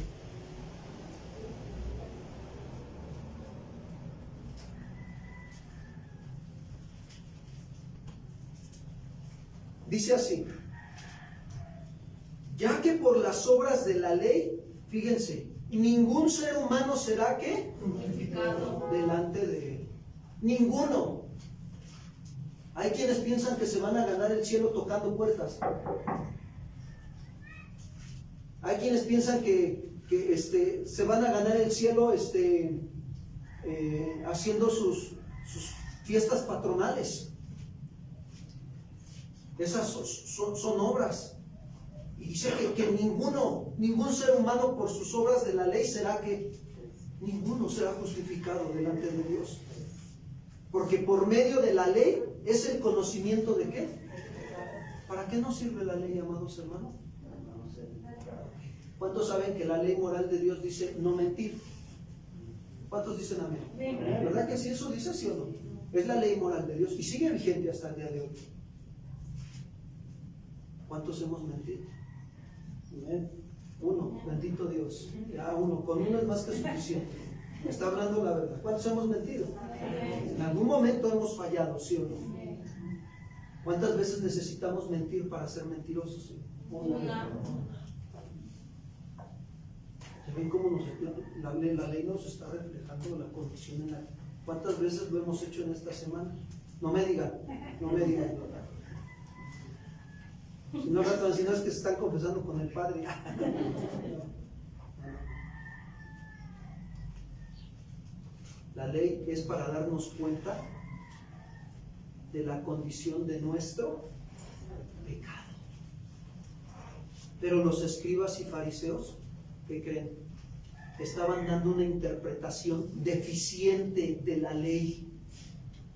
Dice así: ya que por las obras de la ley, fíjense, ningún ser humano será ¿qué? Justificado delante de Él. Ninguno. Hay quienes piensan que se van a ganar el cielo tocando puertas. Hay quienes piensan que se van a ganar el cielo haciendo sus fiestas patronales. Esas son obras. Y dice que ningún ser humano por sus obras de la ley será que ninguno será justificado delante de Dios. Porque por medio de la ley es el conocimiento de ¿qué? ¿Para qué nos sirve la ley, amados hermanos? ¿Cuántos saben que la ley moral de Dios dice no mentir? ¿Cuántos dicen amén? ¿Verdad que sí eso dice, sí o no? Es la ley moral de Dios y sigue vigente hasta el día de hoy. ¿Cuántos hemos mentido? Uno, bendito Dios. Ya uno, con uno es más que suficiente. Está hablando la verdad. ¿Cuántos hemos mentido? En algún momento hemos fallado, ¿sí o no? ¿Cuántas veces necesitamos mentir para ser mentirosos? Una. ¿Ven cómo la ley nos está reflejando la condición en la que? ¿Cuántas veces lo hemos hecho en esta semana? No me digan. Si no es que se están confesando con el Padre. La ley es para darnos cuenta de la condición de nuestro pecado. Pero los escribas y fariseos, ¿qué creen? Estaban dando una interpretación deficiente de la ley.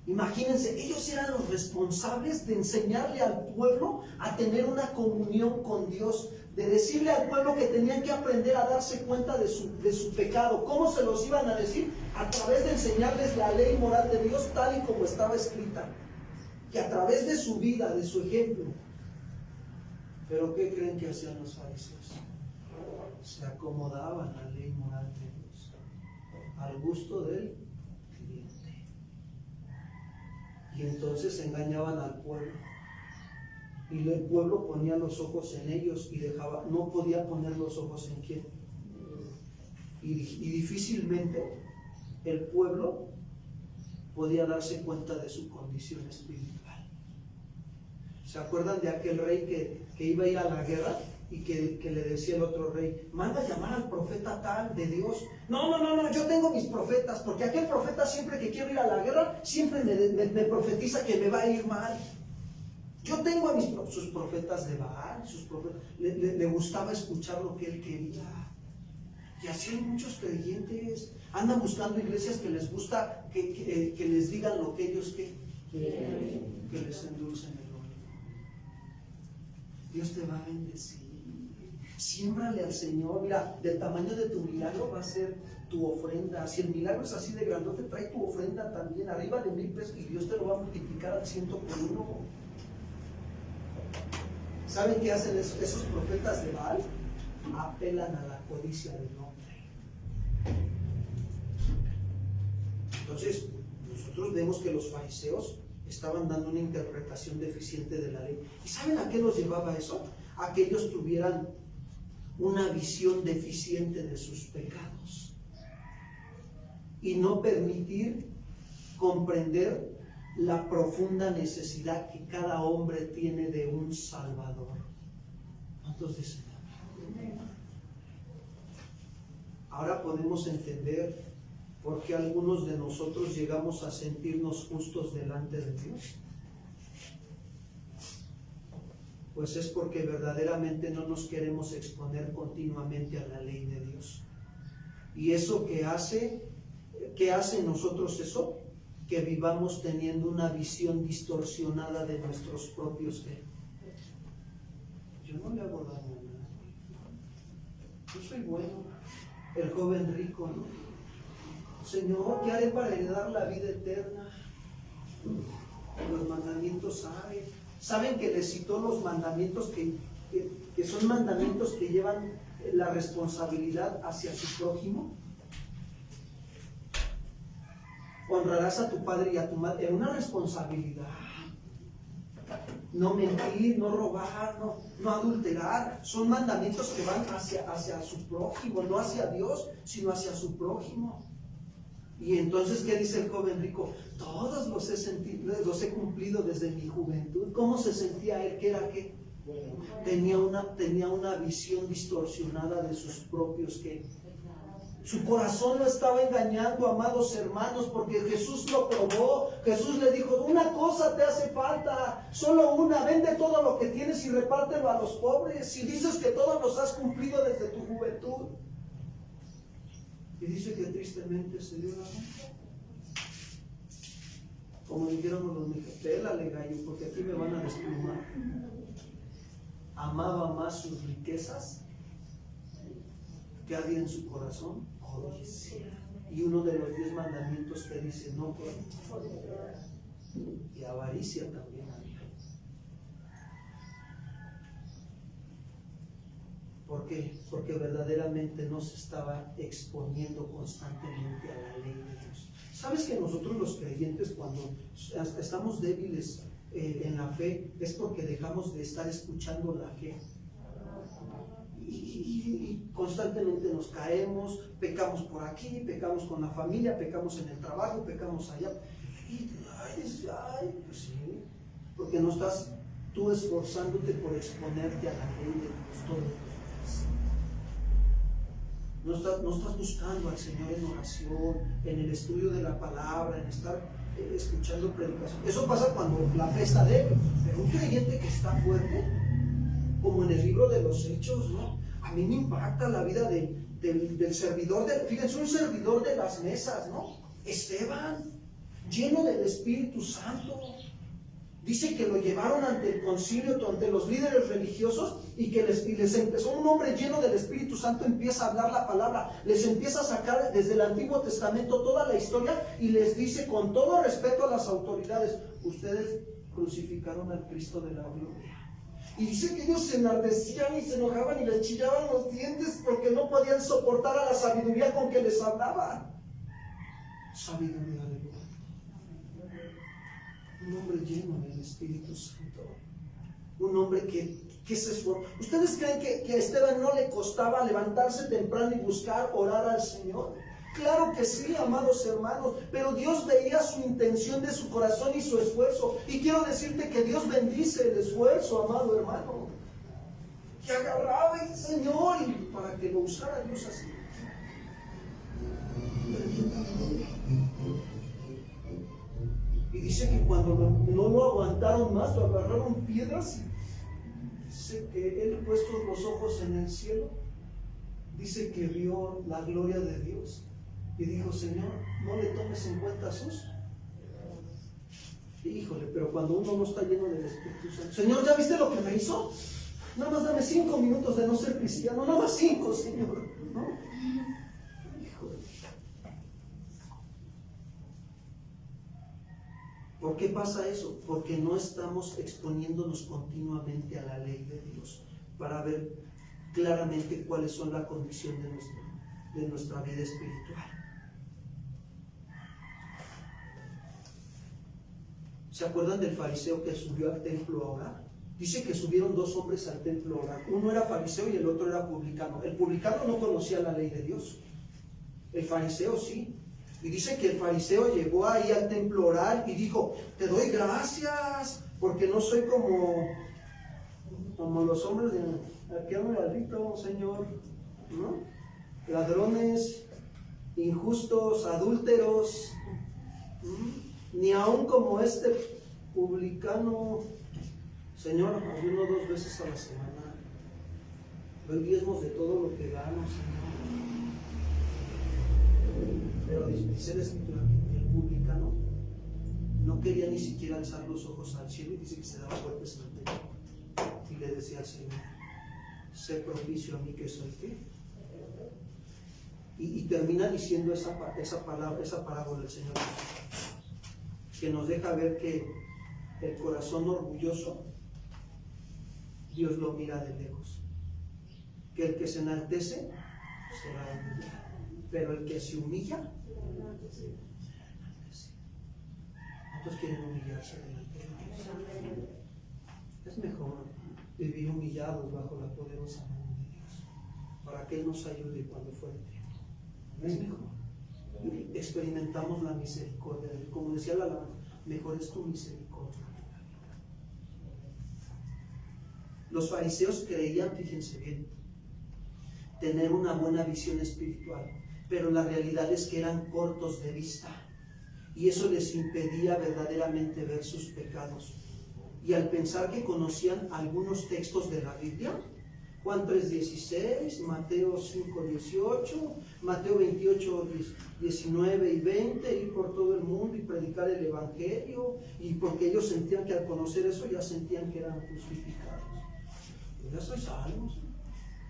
Imagínense, ellos eran los responsables de enseñarle al pueblo a tener una comunión con Dios, de decirle al pueblo que tenían que aprender a darse cuenta de su pecado. ¿Cómo se los iban a decir? A través de enseñarles la ley moral de Dios tal y como estaba escrita, y a través de su vida, de su ejemplo. ¿Pero qué creen que hacían los fariseos? Se acomodaban a la ley moral de Dios al gusto del cliente, y entonces engañaban al pueblo. Y el pueblo ponía los ojos en ellos y no podía poner los ojos en quién. Y difícilmente el pueblo podía darse cuenta de su condición espiritual. ¿Se acuerdan de aquel rey que iba a ir a la guerra y que le decía el otro rey: manda a llamar al profeta tal de Dios? No, yo tengo mis profetas, porque aquel profeta siempre que quiero ir a la guerra siempre me profetiza que me va a ir mal. Yo tengo a sus profetas de Baal, le gustaba escuchar lo que él quería. Y así hay muchos creyentes, andan buscando iglesias que les gusta que, que les digan lo que ellos que les endulcen el oído. Dios te va a bendecir. Siémbrale al Señor. Mira, del tamaño de tu milagro va a ser tu ofrenda. Si el milagro es así de grandote, trae tu ofrenda también, arriba de 1,000 pesos, y Dios te lo va a multiplicar al 100 por 1. ¿Saben qué hacen esos profetas de Baal? Apelan a la codicia del hombre. Entonces, nosotros vemos que los fariseos estaban dando una interpretación deficiente de la ley. ¿Y saben a qué los llevaba eso? A que ellos tuvieran una visión deficiente de sus pecados y no permitir comprender la profunda necesidad que cada hombre tiene de un Salvador. ¿Cuántos dicen? Ahora podemos entender por qué algunos de nosotros llegamos a sentirnos justos delante de Dios. Pues es porque verdaderamente no nos queremos exponer continuamente a la ley de Dios. Y eso ¿qué hace en nosotros eso? Que vivamos teniendo una visión distorsionada de nuestros propios ¿qué? Yo no le hago daño a nadie. Yo soy bueno. El joven rico, ¿no? Señor, ¿qué haré para heredar la vida eterna? Los mandamientos saben que les citó los mandamientos que son mandamientos que llevan la responsabilidad hacia su prójimo. Honrarás a tu padre y a tu madre. Es una responsabilidad. No mentir, no robar, no adulterar. Son mandamientos que van hacia su prójimo, no hacia Dios, sino hacia su prójimo. Y entonces, ¿qué dice el joven rico? Todos los he cumplido desde mi juventud. ¿Cómo se sentía él? ¿Qué era qué? Tenía una visión distorsionada de sus propios ¿qué? Su corazón lo estaba engañando, amados hermanos, porque Jesús lo probó. Jesús le dijo, una cosa te hace falta, solo una, vende todo lo que tienes y repártelo a los pobres. Si dices que todos los has cumplido desde tu juventud. Y dice que tristemente se dio la vuelta. Como dijeron los mexicanos, pélale gallo, porque aquí me van a desplumar. Amaba más sus riquezas que había en su corazón, codicia. Y uno de los 10 mandamientos que dice, no codicia. Y avaricia también había. ¿Por qué? Porque verdaderamente no se estaba exponiendo constantemente a la ley de Dios. ¿Sabes que nosotros los creyentes, cuando estamos débiles en la fe, es porque dejamos de estar escuchando la fe? Y constantemente nos caemos, pecamos por aquí, pecamos con la familia, pecamos en el trabajo, pecamos allá. Y pues sí, porque no estás tú esforzándote por exponerte a la ley de Dios todos los días. No estás buscando al Señor en oración, en el estudio de la palabra, en estar escuchando predicación. Eso pasa cuando la fe está débil, pero un creyente que está fuerte, como en el libro de los Hechos, ¿no? A mí me impacta la vida del servidor, fíjense, un servidor de las mesas, ¿no? Esteban, lleno del Espíritu Santo. Dice que lo llevaron ante el concilio, ante los líderes religiosos, y que les empezó, un hombre lleno del Espíritu Santo empieza a hablar la palabra, les empieza a sacar desde el Antiguo Testamento toda la historia y les dice con todo respeto a las autoridades, ustedes crucificaron al Cristo de la gloria. Y dice que ellos se enardecían y se enojaban y les chillaban los dientes porque no podían soportar a la sabiduría con que les hablaba. Sabiduría de Dios. Un hombre lleno del Espíritu Santo. Un hombre que se esforzó. ¿Ustedes creen que a Esteban no le costaba levantarse temprano y buscar orar al Señor? Claro que sí, amados hermanos, pero Dios veía su intención de su corazón y su esfuerzo. Y quiero decirte que Dios bendice el esfuerzo, amado hermano. Que agarraba el Señor y para que lo usara Dios así. Y dice que cuando no lo aguantaron más, lo agarraron piedras. Y dice que él, puestos los ojos en el cielo, dice que vio la gloria de Dios. Y dijo, Señor, no le tomes en cuenta sus. Híjole, pero cuando uno no está lleno del Espíritu Santo, Señor, ¿ya viste lo que me hizo? Nada más dame 5 minutos de no ser cristiano, nada más 5, Señor, ¿no? Híjole. ¿Por qué pasa eso? Porque no estamos exponiéndonos continuamente a la ley de Dios para ver claramente cuáles son la condición de nuestra vida espiritual. ¿Se acuerdan del fariseo que subió al templo a orar? Dice que subieron 2 hombres al templo a orar. Uno era fariseo y el otro era publicano. El publicano no conocía la ley de Dios. El fariseo sí. Y dice que el fariseo llegó ahí al templo a orar y dijo: te doy gracias, porque no soy como los hombres de aquí a maldito, Señor, ¿no? Ladrones, injustos, adúlteros, ni aún como este publicano. Señor, ayuno 2 veces a la semana, doy diezmos de todo lo que gano, Señor. Pero dice la Escritura que el publicano no quería ni siquiera alzar los ojos al cielo, y dice que se daba golpes en el pecho y le decía al Señor: sé propicio a mí que soy qué. Y termina diciendo esa parábola del Señor Jesús, que nos deja ver que el corazón orgulloso Dios lo mira de lejos, que el que se enaltece será humillado, pero el que se humilla, ¿cuántos quieren humillarse delante de Dios? Es mejor vivir humillados bajo la poderosa mano de Dios, para que Él nos ayude cuando fuere tiempo. Es mejor. Y experimentamos la misericordia de Él. Como decía la alabanza, mejor es tu misericordia. Los fariseos creían, fíjense bien, tener una buena visión espiritual, pero la realidad es que eran cortos de vista, y eso les impedía verdaderamente ver sus pecados. Y al pensar que conocían algunos textos de la Biblia, Juan 3:16, Mateo 5:18, Mateo 28:19 y 20, ir por todo el mundo y predicar el Evangelio, y porque ellos sentían que al conocer eso ya sentían que eran justificados. Pues ya soy salvo,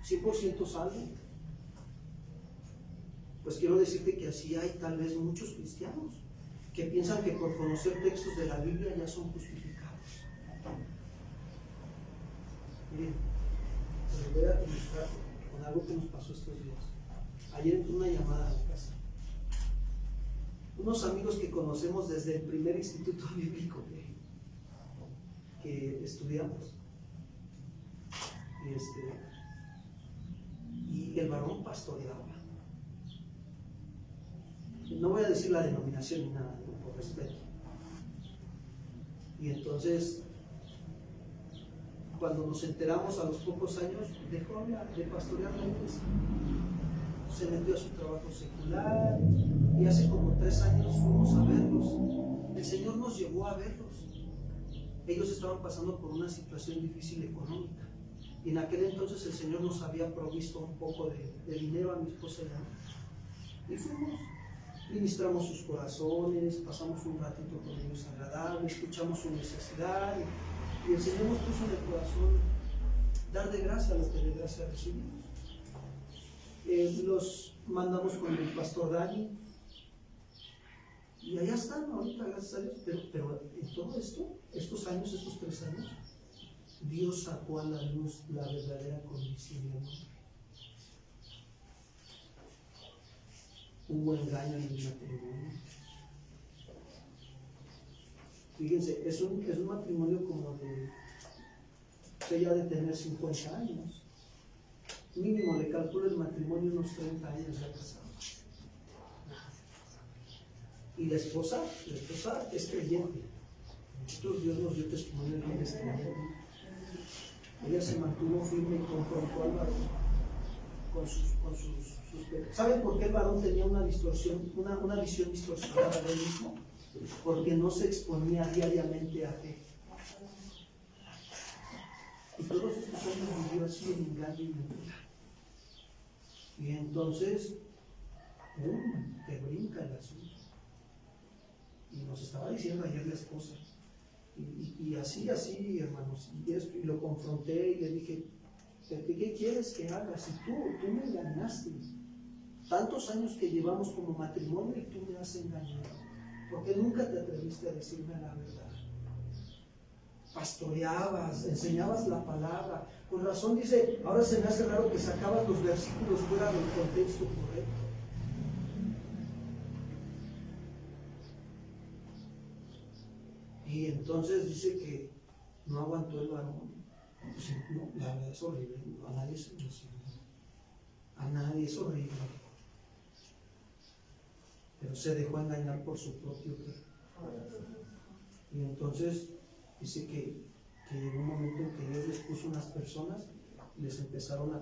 100% salvo. Pues quiero decirte que así hay tal vez muchos cristianos que piensan que por conocer textos de la Biblia ya son justificados. Miren, les voy a ilustrar con algo que nos pasó estos días. Ayer entró una llamada a la casa. Unos amigos que conocemos desde el primer instituto bíblico que estudiamos. Y el varón pastoreaba. No voy a decir la denominación ni nada, por respeto. Y entonces, cuando nos enteramos a los pocos años, dejó de pastorear la iglesia. Se metió a su trabajo secular, y hace como 3 años fuimos a verlos. El Señor nos llevó a verlos. Ellos estaban pasando por una situación difícil económica, y en aquel entonces el Señor nos había provisto un poco de dinero a mi esposa y a mí. Y fuimos, ministramos sus corazones, pasamos un ratito con ellos agradable, escuchamos su necesidad, y el Señor nos puso en el corazón dar de gracia lo que de gracia recibimos. Los mandamos con el pastor Dani, y allá están ahorita, gracias a Dios. Pero en todo esto, estos 3 años, Dios sacó a la luz la verdadera condición del hombre. Hubo engaño en el matrimonio. Fíjense, es un matrimonio como ya de tener 50 años. Mínimo le calculo el matrimonio unos 30 años ya casados. Y la esposa es creyente. Nosotros, Dios nos dio testimonio de que ella es creyente. Ella se mantuvo firme y confrontó al varón con sus pecados. ¿Saben por qué el varón tenía una distorsión, una visión distorsionada de él mismo? Porque no se exponía diariamente a fe. Y todos estos años vivió así en engaño y mentira. Y entonces, te brinca el asunto. Y nos estaba diciendo ayer la esposa, Y así, hermanos, y lo confronté y le dije, ¿qué quieres que haga? Si tú me engañaste, tantos años que llevamos como matrimonio y tú me has engañado, porque nunca te atreviste a decirme la verdad. Pastoreabas, enseñabas la palabra. Con razón dice, ahora se me hace raro que sacabas los versículos fuera del contexto correcto. Y entonces dice que no aguantó el varón. Pues, no, la verdad es horrible, a nadie se emociona. A nadie, es horrible. Pero se dejó engañar por su propio querer. Y entonces dice que llegó un momento en que Dios les puso unas personas y les empezaron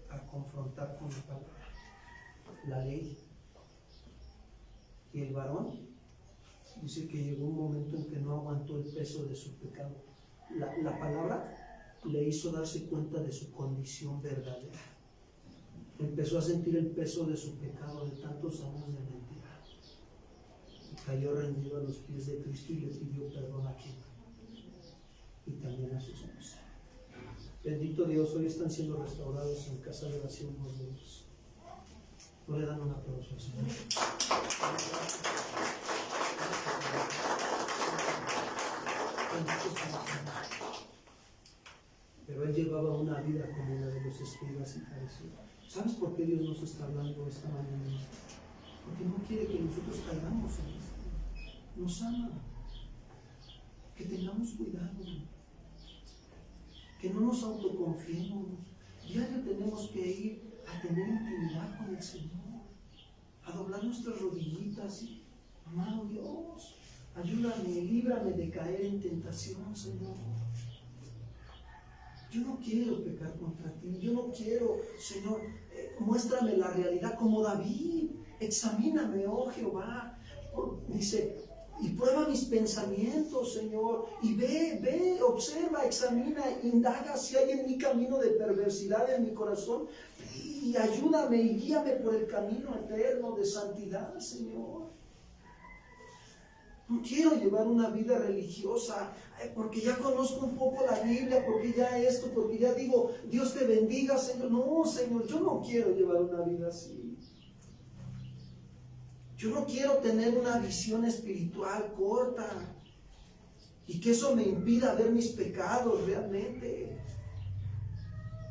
a confrontar con la palabra, la ley. Y el varón dice que llegó un momento en que no aguantó el peso de su pecado. La palabra le hizo darse cuenta de su condición verdadera. Empezó a sentir el peso de su pecado de tantos años de mentira. Y cayó rendido a los pies de Cristo y le pidió perdón a quien. Y también a su esposa. Bendito Dios, hoy están siendo restaurados en casa de oración los dos. ¿No le dan un aplauso al Señor? Pero él llevaba una vida como la de los escribas y fariseos. ¿Sabes por qué Dios nos está hablando esta mañana? Porque no quiere que nosotros caigamos en esto. Nos ama. Que tengamos cuidado. Que no nos autoconfiemos. Diario tenemos que ir a tener intimidad con el Señor. A doblar nuestras rodillitas y, amado Dios, ayúdame, líbrame de caer en tentación, Señor. Yo no quiero pecar contra ti, yo no quiero, Señor, muéstrame la realidad como David, examíname, oh Jehová, dice, y prueba mis pensamientos, Señor, y ve, observa, examina, indaga si hay en mi camino de perversidad en mi corazón, y ayúdame y guíame por el camino eterno de santidad, Señor. No quiero llevar una vida religiosa porque ya conozco un poco la Biblia, porque ya esto, porque ya digo, Dios te bendiga, Señor. No, Señor, yo no quiero llevar una vida así. Yo no quiero tener una visión espiritual corta y que eso me impida ver mis pecados realmente.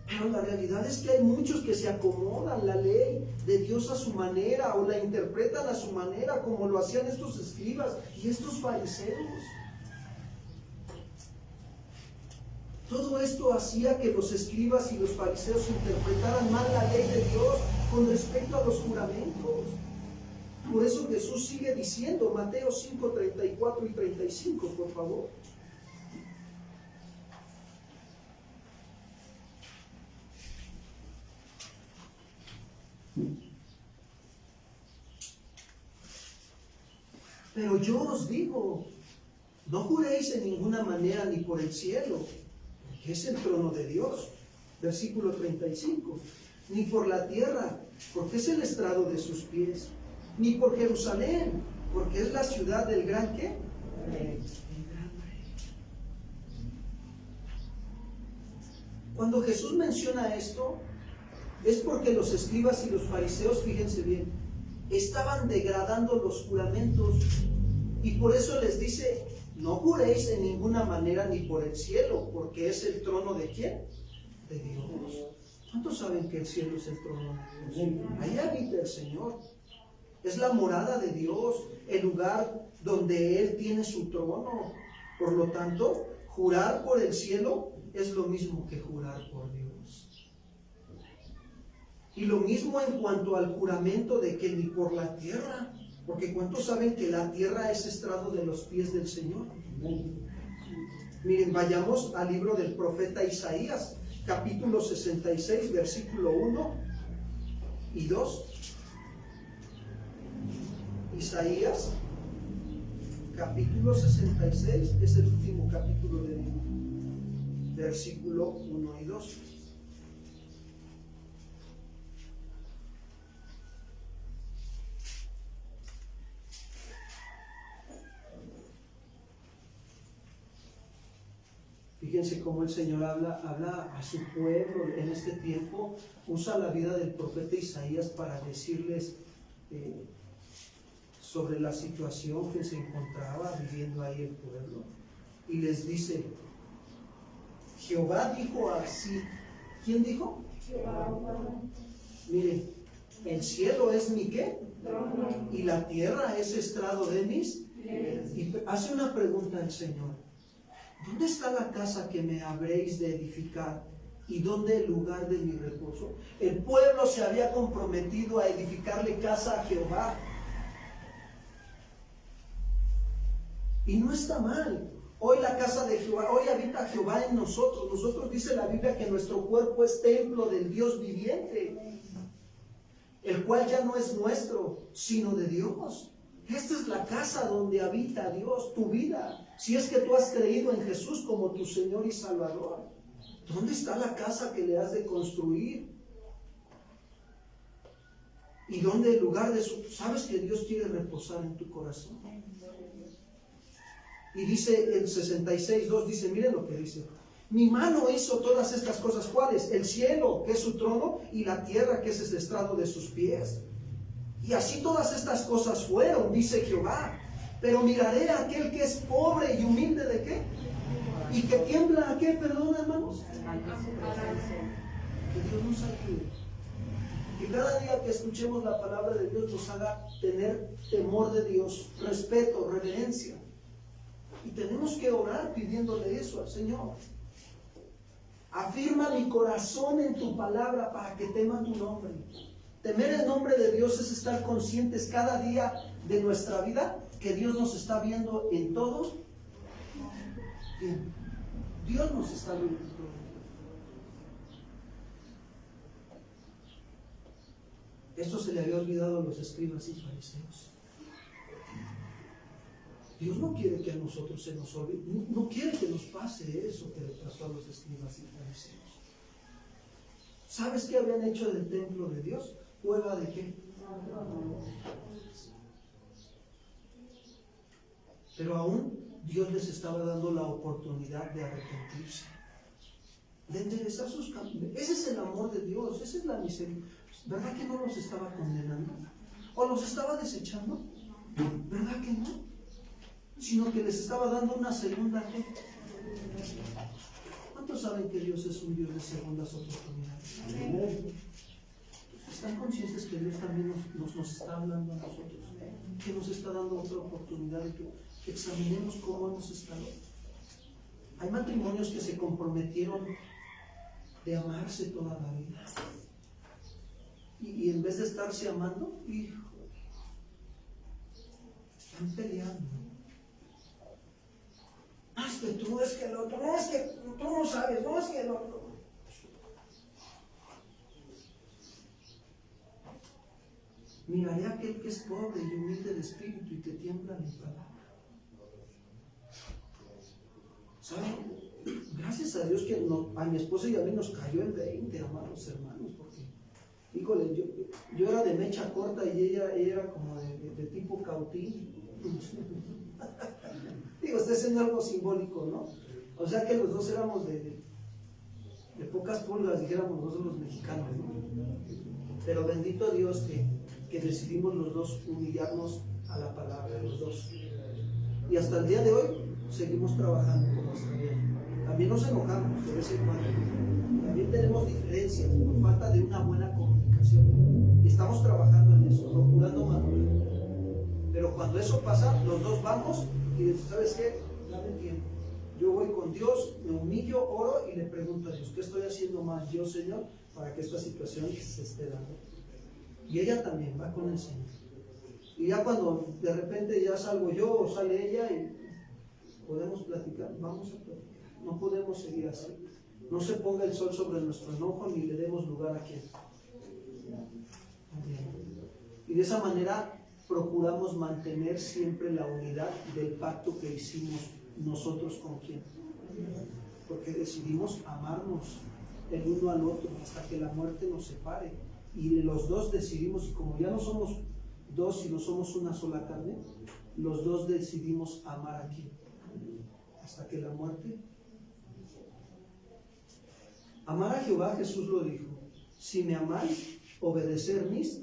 Pero la realidad es que hay muchos que se acomodan la ley de Dios a su manera o la interpretan a su manera, como lo hacían estos escribas y estos fariseos. Todo esto hacía que los escribas y los fariseos interpretaran mal la ley de Dios con respecto a los juramentos. Por eso Jesús sigue diciendo, Mateo 5, 34 y 35, por favor. Pero yo os digo, no juréis en ninguna manera ni por el cielo, que es el trono de Dios, versículo 35, ni por la tierra, porque es el estrado de sus pies, ni por Jerusalén, porque es la ciudad del gran ¿qué? Rey. Cuando Jesús menciona esto, es porque los escribas y los fariseos, fíjense bien, estaban degradando los juramentos y por eso les dice, no juréis en ninguna manera ni por el cielo, porque es el trono ¿de quién? De Dios. ¿Cuántos saben que el cielo es el trono de Dios? Ahí habita el Señor. Es la morada de Dios, el lugar donde Él tiene su trono. Por lo tanto, jurar por el cielo es lo mismo que jurar por Dios. Y lo mismo en cuanto al juramento de que ni por la tierra, porque ¿cuántos saben que la tierra es estrado de los pies del Señor? Miren, vayamos al libro del profeta Isaías, capítulo 66, versículo 1 y 2. Isaías, capítulo 66, es el último capítulo del libro, versículo 1 y 2. Fíjense cómo el Señor habla a su pueblo en este tiempo, usa la vida del profeta Isaías para decirles sobre la situación que se encontraba viviendo ahí el pueblo. Y les dice, Jehová dijo así. ¿Quién dijo? Mire, el cielo es mi ¿qué? Y la tierra es estrado de mis. Y hace una pregunta el Señor. ¿Dónde está la casa que me habréis de edificar? ¿Y dónde el lugar de mi reposo? El pueblo se había comprometido a edificarle casa a Jehová. Y no está mal. Hoy la casa de Jehová, hoy habita Jehová en nosotros. Nosotros dice la Biblia que nuestro cuerpo es templo del Dios viviente, el cual ya no es nuestro, sino de Dios. Esta es la casa donde habita Dios, tu vida. Si es que tú has creído en Jesús como tu Señor y Salvador, ¿dónde está la casa que le has de construir? ¿Y dónde el lugar de su... Sabes que Dios quiere reposar en tu corazón. Y dice en 66:2, dice, miren lo que dice. Mi mano hizo todas estas cosas. ¿Cuáles? El cielo, que es su trono, y la tierra, que es el estrado de sus pies. Y así todas estas cosas fueron, dice Jehová. Pero miraré a aquel que es pobre y humilde, ¿de qué? Y que tiembla a qué, perdón, hermanos. Que Dios nos ayude. Que cada día que escuchemos la palabra de Dios nos haga tener temor de Dios, respeto, reverencia. Y tenemos que orar pidiéndole eso al Señor. Afirma mi corazón en tu palabra para que tema tu nombre. Temer el nombre de Dios es estar conscientes cada día de nuestra vida que Dios nos está viendo en todo. Bien, Dios nos está viendo en todo. Esto se le había olvidado a los escribas y fariseos. Dios no quiere que a nosotros se nos olvide, no quiere que nos pase eso que le pasó a los escribas y fariseos. ¿Sabes qué habían hecho del templo de Dios? ¿Cueva de qué? Pero aún Dios les estaba dando la oportunidad de arrepentirse, de enderezar sus caminos. Ese es el amor de Dios, esa es la misericordia. ¿Verdad que no los estaba condenando? ¿O los estaba desechando? ¿Verdad que no? Sino que les estaba dando una segunda ¿qué? ¿Cuántos saben que Dios es un Dios de segundas oportunidades? Amén. ¿Están conscientes que Dios también nos está hablando a nosotros? Que nos está dando otra oportunidad de que examinemos cómo hemos estado. Hay matrimonios que se comprometieron de amarse toda la vida. Y en vez de estarse amando, hijo, están peleando. No es que tú, es que el otro, no es que tú no sabes, no es que el otro. Miraré a aquel que es pobre y humilde de espíritu y que tiembla mi palabra. ¿Saben? Gracias a Dios que a mi esposa y a mí nos cayó el 20, amados hermanos, porque, híjole, yo era de mecha corta y ella era como de tipo cautín. Digo, está haciendo algo simbólico, ¿no? O sea que los dos éramos de pocas pulgas, dijéramos nosotros los mexicanos, ¿no? Pero bendito Dios que decidimos los dos humillarnos a la palabra, los dos. Y hasta el día de hoy seguimos trabajando con nuestra vida. También nos enojamos de vez en cuando. También tenemos diferencias, nos falta de una buena comunicación. Y estamos trabajando en eso, procurando madurar. Pero cuando eso pasa, los dos vamos y decimos, ¿sabes qué? Dame tiempo. Yo voy con Dios, me humillo, oro y le pregunto a Dios, ¿qué estoy haciendo mal yo, Señor, para que esta situación se esté dando? Y ella también va con el Señor. Y ya cuando de repente ya salgo yo o sale ella y podemos platicar, vamos a platicar. No podemos seguir así. No se ponga el sol sobre nuestro enojo ni le demos lugar a quien. Y de esa manera procuramos mantener siempre la unidad del pacto que hicimos nosotros con quien. Porque decidimos amarnos el uno al otro hasta que la muerte nos separe. Y los dos decidimos, y como ya no somos dos, sino somos una sola carne, los dos decidimos amar a quien. Hasta que la muerte Amar a Jehová, Jesús lo dijo. Si me amáis, obedecer mis.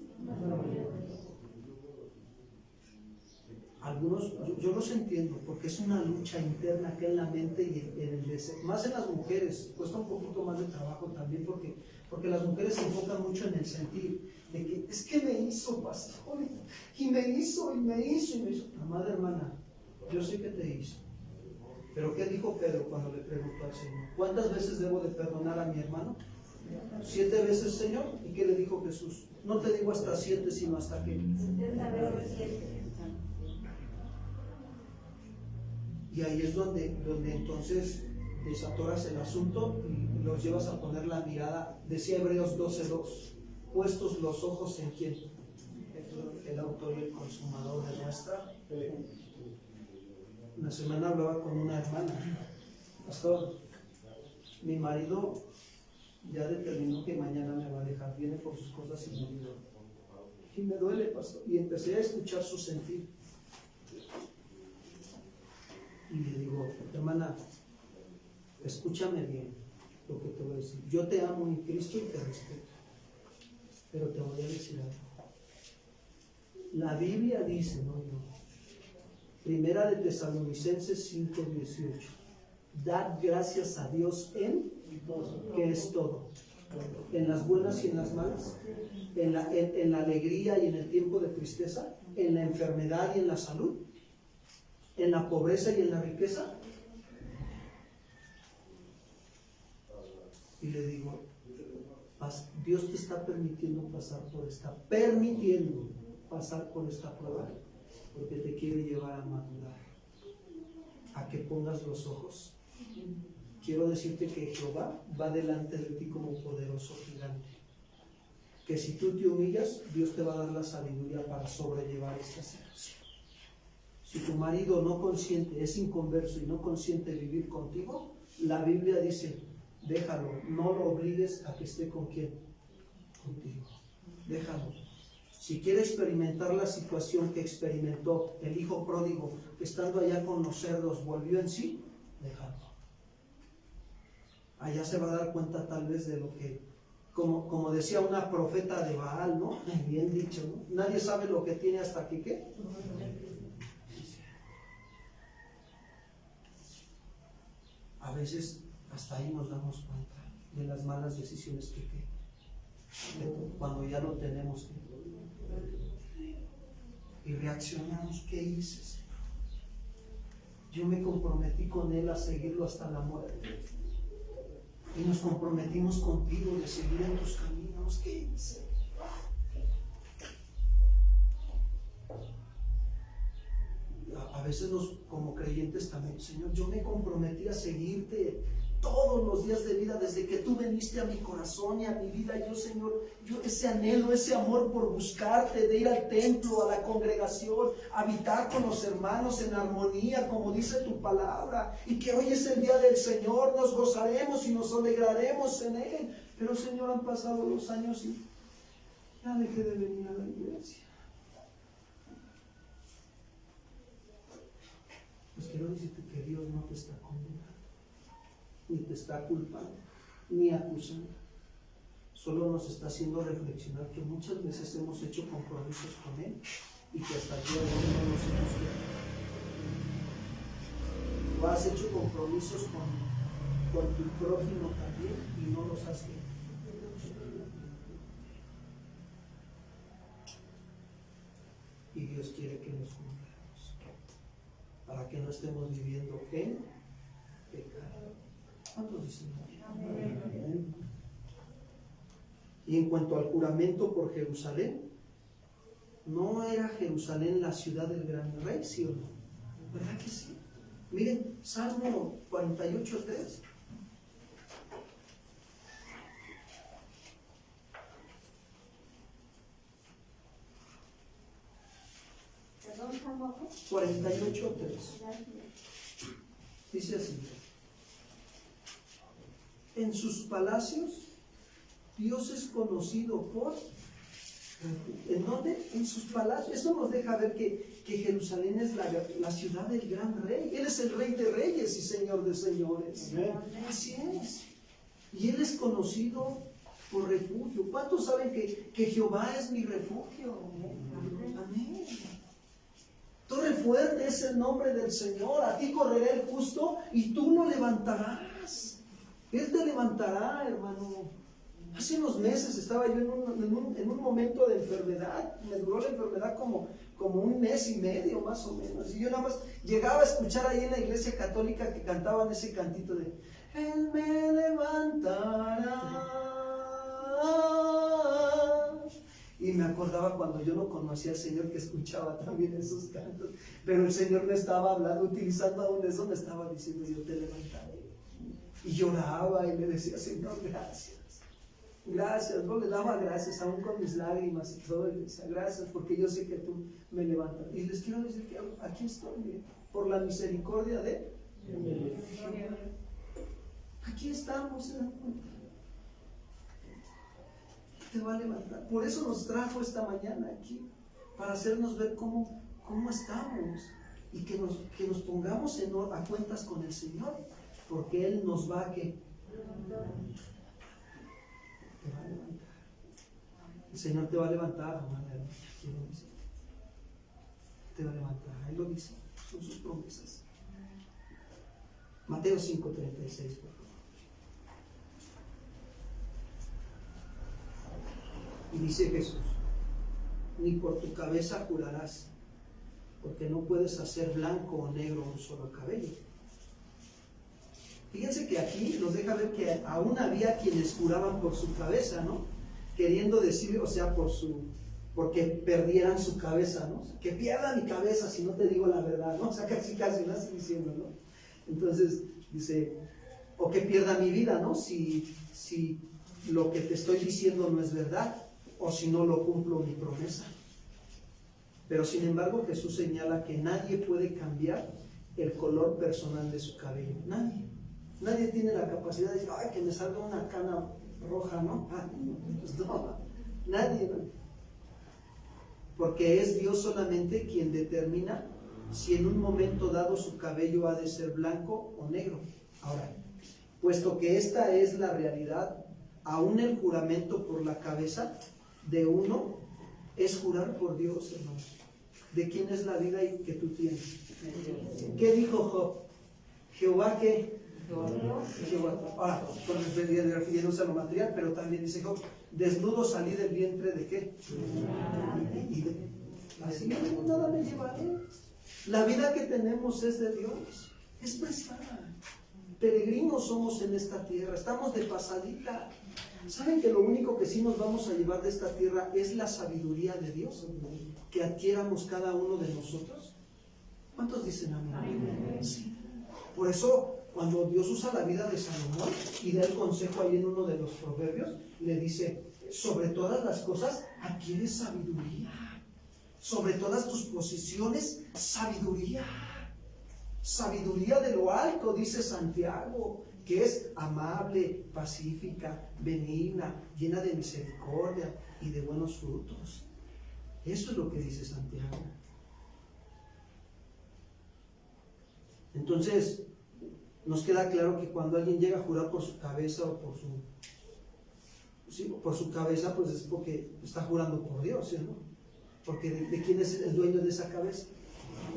Algunos, yo los entiendo, porque es una lucha interna acá en la mente y en el deseo. Más en las mujeres, cuesta un poquito más de trabajo también, porque las mujeres se enfocan mucho en el sentir, de que es que me hizo, pastor, y me hizo. Amada hermana, yo sé que te hizo. Pero ¿qué dijo Pedro cuando le preguntó al Señor? ¿Cuántas veces debo de perdonar a mi hermano? 7 veces, Señor. ¿Y qué le dijo Jesús? No te digo hasta 7, sino hasta qué. Y ahí es donde entonces desatoras el asunto y los llevas a poner la mirada. Decía Hebreos 12:2, puestos los ojos en quién, el autor y el consumador de nuestra fe. Una semana hablaba con una hermana: pastor, mi marido ya determinó que mañana me va a dejar, viene por sus cosas y me duele, pastor. Y empecé a escuchar su sentir. Y le digo: hermana, escúchame bien lo que te voy a decir. Yo te amo en Cristo y te respeto, pero te voy a decir algo. La Biblia dice, no yo, Primera de Tesalonicenses 5:18, dad gracias a Dios en, que es todo, en las buenas y en las malas, en la alegría y en el tiempo de tristeza, en la enfermedad y en la salud, en la pobreza y en la riqueza. Y le digo: Dios te está permitiendo pasar por esta prueba, porque te quiere llevar a madurar, a que pongas los ojos. Quiero decirte que Jehová va delante de ti como poderoso gigante, que si tú te humillas, Dios te va a dar la sabiduría para sobrellevar esta situación. Si tu marido no consiente, es inconverso y no consiente vivir contigo, la Biblia dice: déjalo, no lo obligues a que esté con quién, contigo. Déjalo. Si quiere experimentar la situación que experimentó el hijo pródigo, que estando allá con los cerdos volvió en sí, déjalo. Allá se va a dar cuenta tal vez de lo que, como decía una profeta de Baal, ¿no? Bien dicho, ¿no? Nadie sabe lo que tiene hasta que ¿qué? A veces hasta ahí nos damos cuenta de las malas decisiones que cuando ya lo tenemos y reaccionamos: ¿qué hice, Señor? Yo me comprometí con Él a seguirlo hasta la muerte y nos comprometimos contigo de seguir en tus caminos. ¿Qué hice? A veces como creyentes también: Señor, yo me comprometí a seguirte todos los días de vida, desde que tú viniste a mi corazón y a mi vida. Yo, Señor, ese anhelo, ese amor por buscarte, de ir al templo, a la congregación, habitar con los hermanos en armonía, como dice tu palabra, y que hoy es el día del Señor, nos gozaremos y nos alegraremos en Él. Pero, Señor, han pasado los años y ya dejé de venir a la iglesia. Pues quiero decirte que Dios no te está condenando, ni te está culpando, ni acusando. Solo nos está haciendo reflexionar que muchas veces hemos hecho compromisos con Él y que hasta el día de hoy no los hemos hecho. Tú has hecho compromisos con tu prójimo también y no los has hecho. Y Dios quiere que nos cumplamos, para que no estemos viviendo en pecado. ¿Cuántos dicen amén? Amén. Y en cuanto al juramento por Jerusalén, ¿no era Jerusalén la ciudad del gran rey, sí o no? ¿Verdad que sí? Miren, Salmo 48:3. Perdón, Salmo 48:3. Dice así: en sus palacios Dios es conocido por... ¿En dónde? En sus palacios. Eso nos deja ver que Jerusalén es la ciudad del gran rey. Él es el rey de reyes y señor de señores. Amén. Así es. Y Él es conocido por refugio. ¿Cuántos saben que Jehová es mi refugio? Amén. Torre fuerte es el nombre del Señor. A ti correrá el justo y tú lo levantarás. Él te levantará, hermano. Hace unos meses estaba yo en un momento de enfermedad. Me duró la enfermedad como un mes y medio más o menos. Y yo nada más llegaba a escuchar ahí en la iglesia católica que cantaban ese cantito de Él me levantará. Y me acordaba cuando yo no conocía al Señor, que escuchaba también esos cantos, pero el Señor me estaba hablando, utilizando aún eso, me estaba diciendo, yo te levantaré. Y lloraba y le decía, Señor, gracias. Gracias, no le daba gracias aún con mis lágrimas y todo, y le decía, gracias porque yo sé que tú me levantas. Y les quiero decir que aquí estoy, miren, por la misericordia de Dios. Aquí estamos, ¿se dan cuenta? Te va a levantar. Por eso nos trajo esta mañana aquí, para hacernos ver cómo estamos y que nos pongamos a cuentas con el Señor, porque Él nos va a te va a levantar. El Señor te va a levantar, amada hermana. Te va a levantar. Ahí lo dice, son sus promesas. Mateo 5:36, por favor. Y dice Jesús, ni por tu cabeza jurarás, porque no puedes hacer blanco o negro un solo cabello. Fíjense que aquí nos deja ver que aún había quienes juraban por su cabeza, ¿no? Queriendo decir, o sea, porque perdieran su cabeza, ¿no? Que pierda mi cabeza si no te digo la verdad, ¿no? O sea, casi lo así diciendo, ¿no? Entonces, dice, o que pierda mi vida, ¿no? Si lo que te estoy diciendo no es verdad, o si no lo cumplo mi promesa. Pero sin embargo Jesús señala que nadie puede cambiar el color personal de su cabello. Nadie tiene la capacidad de decir, ay, que me salga una cana roja, ¿no? Pues no, nadie, ¿no? Porque es Dios solamente quien determina si en un momento dado su cabello ha de ser blanco o negro. Ahora, puesto que esta es la realidad, aún el juramento por la cabeza de uno es jurar por Dios, hermano. ¿De quién es la vida que tú tienes? ¿Qué dijo Job? Jehová, ¿qué? Jehová. Ahora, refiriéndose a lo material, pero también dice Job, desnudo salí del vientre de ¿qué? Así nada me llevaré. La vida que tenemos es de Dios, es prestada. Peregrinos somos en esta tierra, estamos de pasadita. ¿Saben que lo único que sí nos vamos a llevar de esta tierra es la sabiduría de Dios? Que adquiéramos cada uno de nosotros. ¿Cuántos dicen amén? Sí. Por eso, cuando Dios usa la vida de Salomón y da el consejo ahí en uno de los proverbios, le dice, sobre todas las cosas, adquiere sabiduría. Sobre todas tus posiciones, sabiduría. Sabiduría de lo alto, dice Santiago, que es amable, pacífica, benigna, llena de misericordia y de buenos frutos. Eso es lo que dice Santiago. Entonces, nos queda claro que cuando alguien llega a jurar por su cabeza o por su cabeza, pues es porque está jurando por Dios, ¿no? Porque ¿de quién es el dueño de esa cabeza?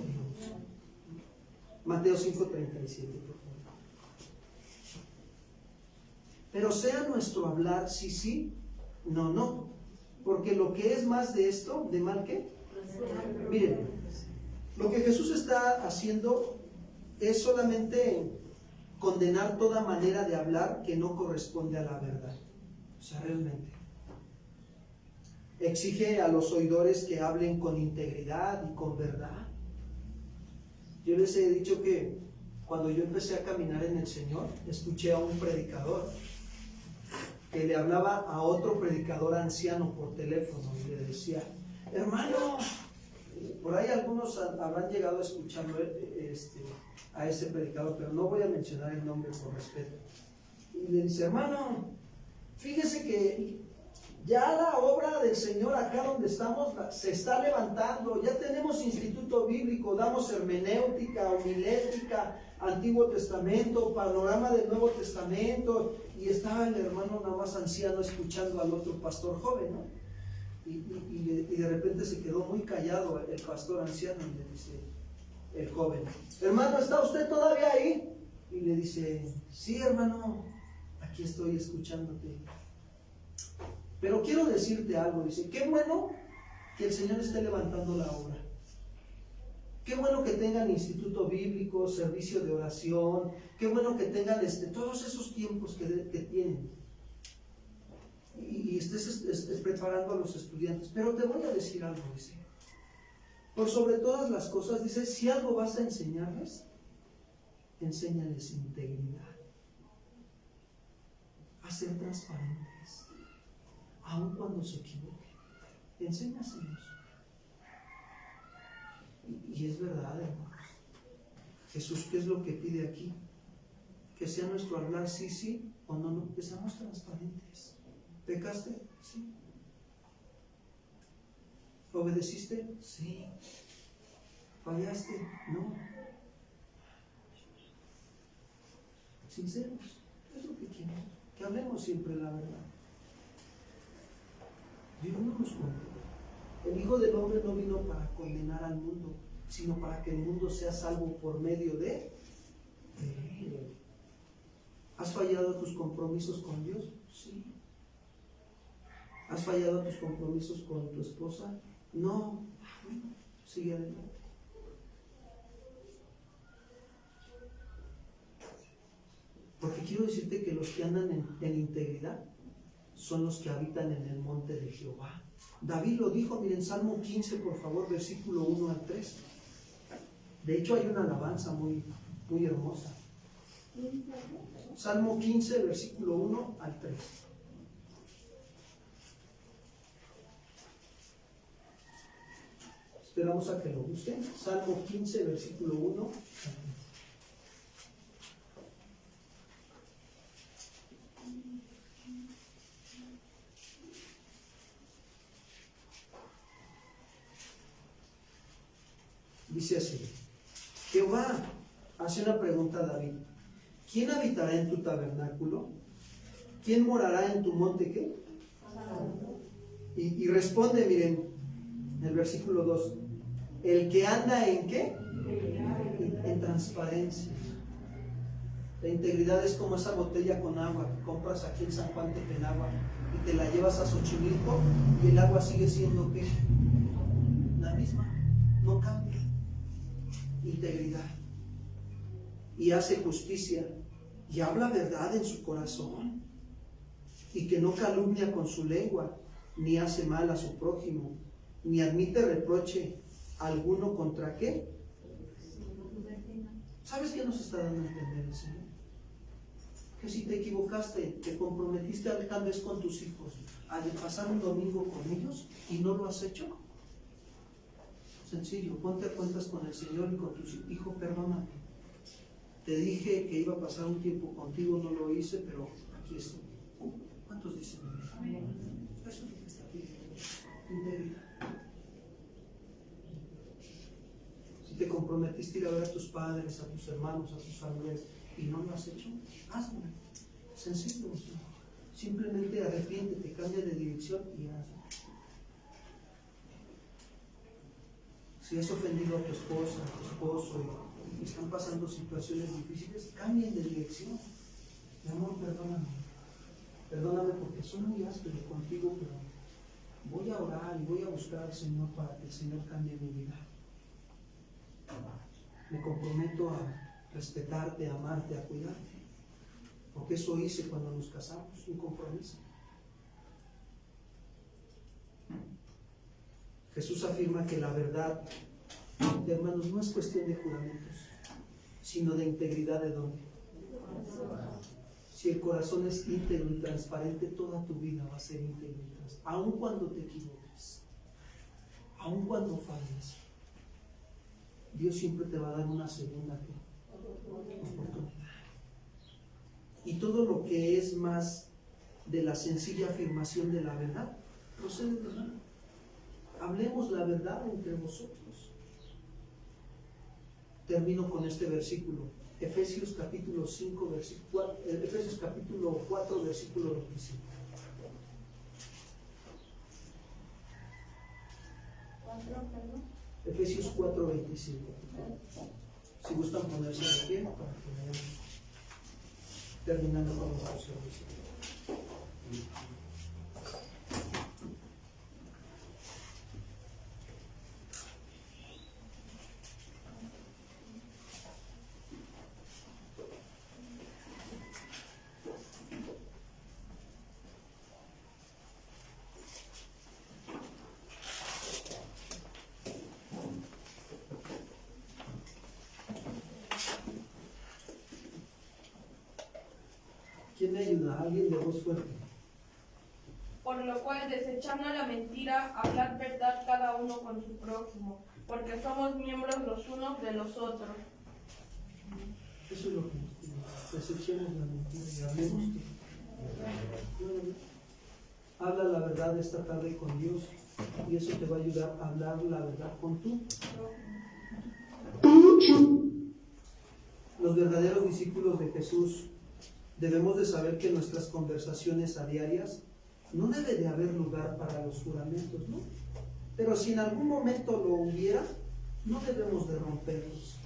Dios. Mateo 5:37, por favor. Pero sea nuestro hablar sí, no. Porque lo que es más de esto, ¿de mal qué? Miren, lo que Jesús está haciendo es solamente condenar toda manera de hablar que no corresponde a la verdad. O sea, realmente. Exige a los oidores que hablen con integridad y con verdad. Yo les he dicho que cuando yo empecé a caminar en el Señor, escuché a un predicador que le hablaba a otro predicador anciano por teléfono y le decía, hermano, por ahí algunos habrán llegado a escucharlo a ese predicador, pero no voy a mencionar el nombre por respeto. Y le dice, hermano, fíjese que ya la obra del Señor acá donde estamos se está levantando, ya tenemos instituto bíblico, damos hermenéutica, homilética, Antiguo Testamento, panorama del Nuevo Testamento, y estaba el hermano nada más anciano escuchando al otro pastor joven, ¿no? Y de repente se quedó muy callado el pastor anciano y le dice el joven: hermano, ¿está usted todavía ahí? Y le dice: sí, hermano, aquí estoy escuchándote. Pero quiero decirte algo. Dice: qué bueno que el Señor esté levantando la obra. Qué bueno que tengan instituto bíblico, servicio de oración. Qué bueno que tengan todos esos tiempos que tienen. Y estés preparando a los estudiantes. Pero te voy a decir algo, dice. Por sobre todas las cosas, dice, si algo vas a enseñarles, enséñales integridad. A ser transparentes. Aun cuando se equivoquen. Enséñaselos. Y es verdad, hermanos. Jesús, ¿qué es lo que pide aquí? Que sea nuestro hablar sí, sí, o no, no, que seamos transparentes. ¿Pecaste? Sí. ¿Obedeciste? Sí. ¿Fallaste? No. Sinceros, es lo que queremos. Que hablemos siempre la verdad. Dios no nos condena. El Hijo del Hombre no vino para condenar al mundo, sino para que el mundo sea salvo por medio de Él. ¿Has fallado a tus compromisos con Dios? Sí. ¿Has fallado a tus compromisos con tu esposa? No. Bueno, sigue adelante. Porque quiero decirte que los que andan en integridad son los que habitan en el monte de Jehová. David lo dijo, miren, Salmo 15, por favor, versículo 1 al 3. De hecho, hay una alabanza muy, muy hermosa. Salmo 15, versículo 1 al 3. Esperamos a que lo busquen. Salmo 15, versículo 1 al 3. Dice así: Jehová hace una pregunta a David: ¿quién habitará en tu tabernáculo? ¿Quién morará en tu monte qué? Y responde, miren, en el versículo 2: el que anda en qué? En transparencia. La integridad es como esa botella con agua que compras aquí en San Juan de Penagua y te la llevas a Xochimilco y el agua sigue siendo ¿qué? La misma, no cambia. Integridad. Y hace justicia y habla verdad en su corazón, y que no calumnia con su lengua, ni hace mal a su prójimo, ni admite reproche alguno. ¿Contra qué? ¿Sabes qué nos está dando a entender el Señor? Que si te equivocaste, te comprometiste tal vez con tus hijos a pasar un domingo con ellos y no lo has hecho, sencillo, ponte a cuentas con el Señor y con tus hijos. Perdóname, te dije que iba a pasar un tiempo contigo, no lo hice, pero aquí estoy. ¿Cuántos dicen amén? Eso es lo que está pidiendo. Integridad. Si te comprometiste a ir a ver a tus padres, a tus hermanos, a tus familiares y no lo has hecho, hazlo. Sencillo. Simplemente arrepiéntete, cambia de dirección y hazlo. Si has ofendido a tu esposa, a tu esposo y están pasando situaciones difíciles, cambien de dirección. Mi amor, perdóname. Perdóname porque soy muy áspero contigo, pero voy a orar y voy a buscar al Señor para que el Señor cambie mi vida. Me comprometo a respetarte, a amarte, a cuidarte. Porque eso hice cuando nos casamos, un compromiso. Jesús afirma que la verdad, hermanos, no es cuestión de juramentos, sino de integridad. ¿De dónde? Si el corazón es íntegro y transparente, toda tu vida va a ser íntegro y transparente. Aun cuando te equivoques, aun cuando falles, Dios siempre te va a dar una segunda oportunidad. Y todo lo que es más de la sencilla afirmación de la verdad, procede de nada. Hablemos la verdad entre vosotros. Termino con este versículo. Efesios capítulo 5, Efesios capítulo 4, versículo 25. Efesios 4, 25. Si gustan ponerse de pie para que vayamos terminando con nuestro servicio. ¿Quién me ayuda? ¿Alguien de voz fuerte? Por lo cual, desechando la mentira, hablar verdad cada uno con su prójimo, porque somos miembros los unos de los otros. Eso es lo que nos pide. Desechemos la mentira y hablemos. Habla la verdad esta tarde con Dios y eso te va a ayudar a hablar la verdad con tú. Los verdaderos discípulos de Jesús debemos de saber que nuestras conversaciones a diarias no debe de haber lugar para los juramentos, ¿no? Pero si en algún momento lo hubiera, no debemos de romperlos,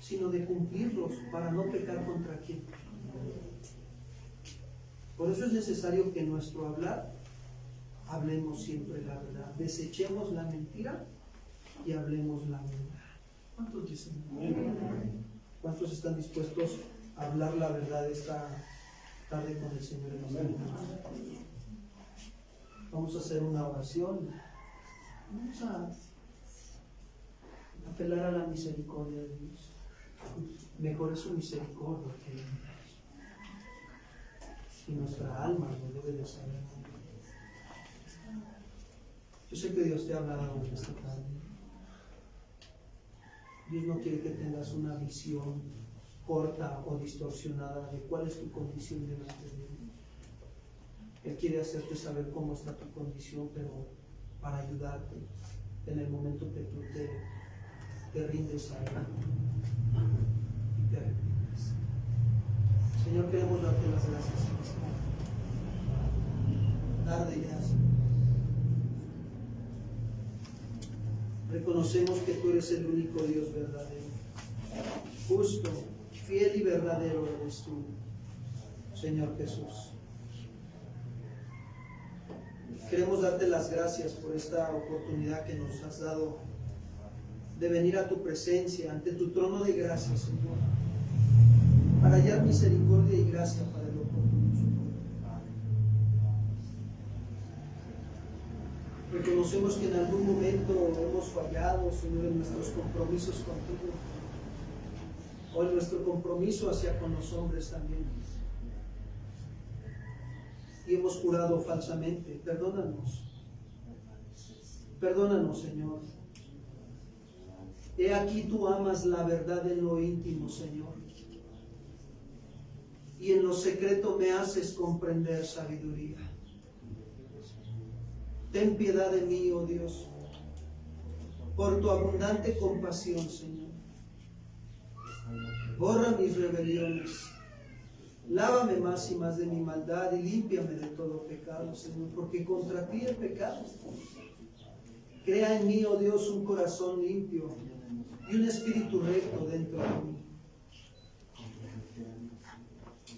sino de cumplirlos para no pecar contra quién. Por eso es necesario que en nuestro hablar hablemos siempre la verdad. Desechemos la mentira y hablemos la verdad. ¿Cuántos dicen? ¿Cuántos están dispuestos a hablar la verdad esta tarde con el Señor en nuestra vida? Vamos a hacer una oración. Vamos a apelar a la misericordia de Dios. Mejor es su misericordia que la mía. Y nuestra alma lo debe de saber. Yo sé que Dios te ha hablado en esta tarde. Dios no quiere que tengas una visión corta o distorsionada de cuál es tu condición delante de Él. Él quiere hacerte saber cómo está tu condición, pero para ayudarte en el momento que tú te rindes a Él y te arrepientes. Señor, queremos darte las gracias en esta tarde ya. Reconocemos que tú eres el único Dios verdadero, justo, fiel y verdadero eres tú, Señor Jesús. Queremos darte las gracias por esta oportunidad que nos has dado de venir a tu presencia, ante tu trono de gracia, Señor, para hallar misericordia y gracia para el oportuno socorro. Reconocemos que en algún momento hemos fallado, Señor, en nuestros compromisos contigo, o en nuestro compromiso hacia con los hombres también. Y hemos jurado falsamente. Perdónanos. Perdónanos, Señor. He aquí tú amas la verdad en lo íntimo, Señor. Y en lo secreto me haces comprender sabiduría. Ten piedad de mí, oh Dios, por tu abundante compasión, Señor. Borra mis rebeliones. Lávame más y más de mi maldad y límpiame de todo pecado, Señor, porque contra ti he pecado. Crea en mí, oh Dios, un corazón limpio y un espíritu recto dentro de mí.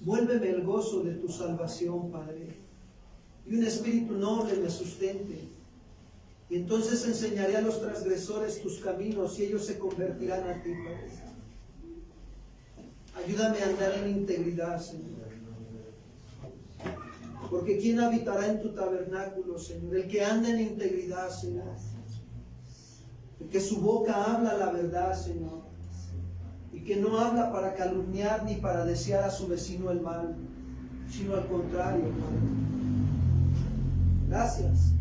Vuélveme el gozo de tu salvación, Padre, y un espíritu noble me sustente. Y entonces enseñaré a los transgresores tus caminos y ellos se convertirán a ti, Padre. Ayúdame a andar en integridad, Señor. Porque ¿quién habitará en tu tabernáculo, Señor? El que anda en integridad, Señor. El que su boca habla la verdad, Señor. Y que no habla para calumniar ni para desear a su vecino el mal, sino al contrario, Padre. Gracias.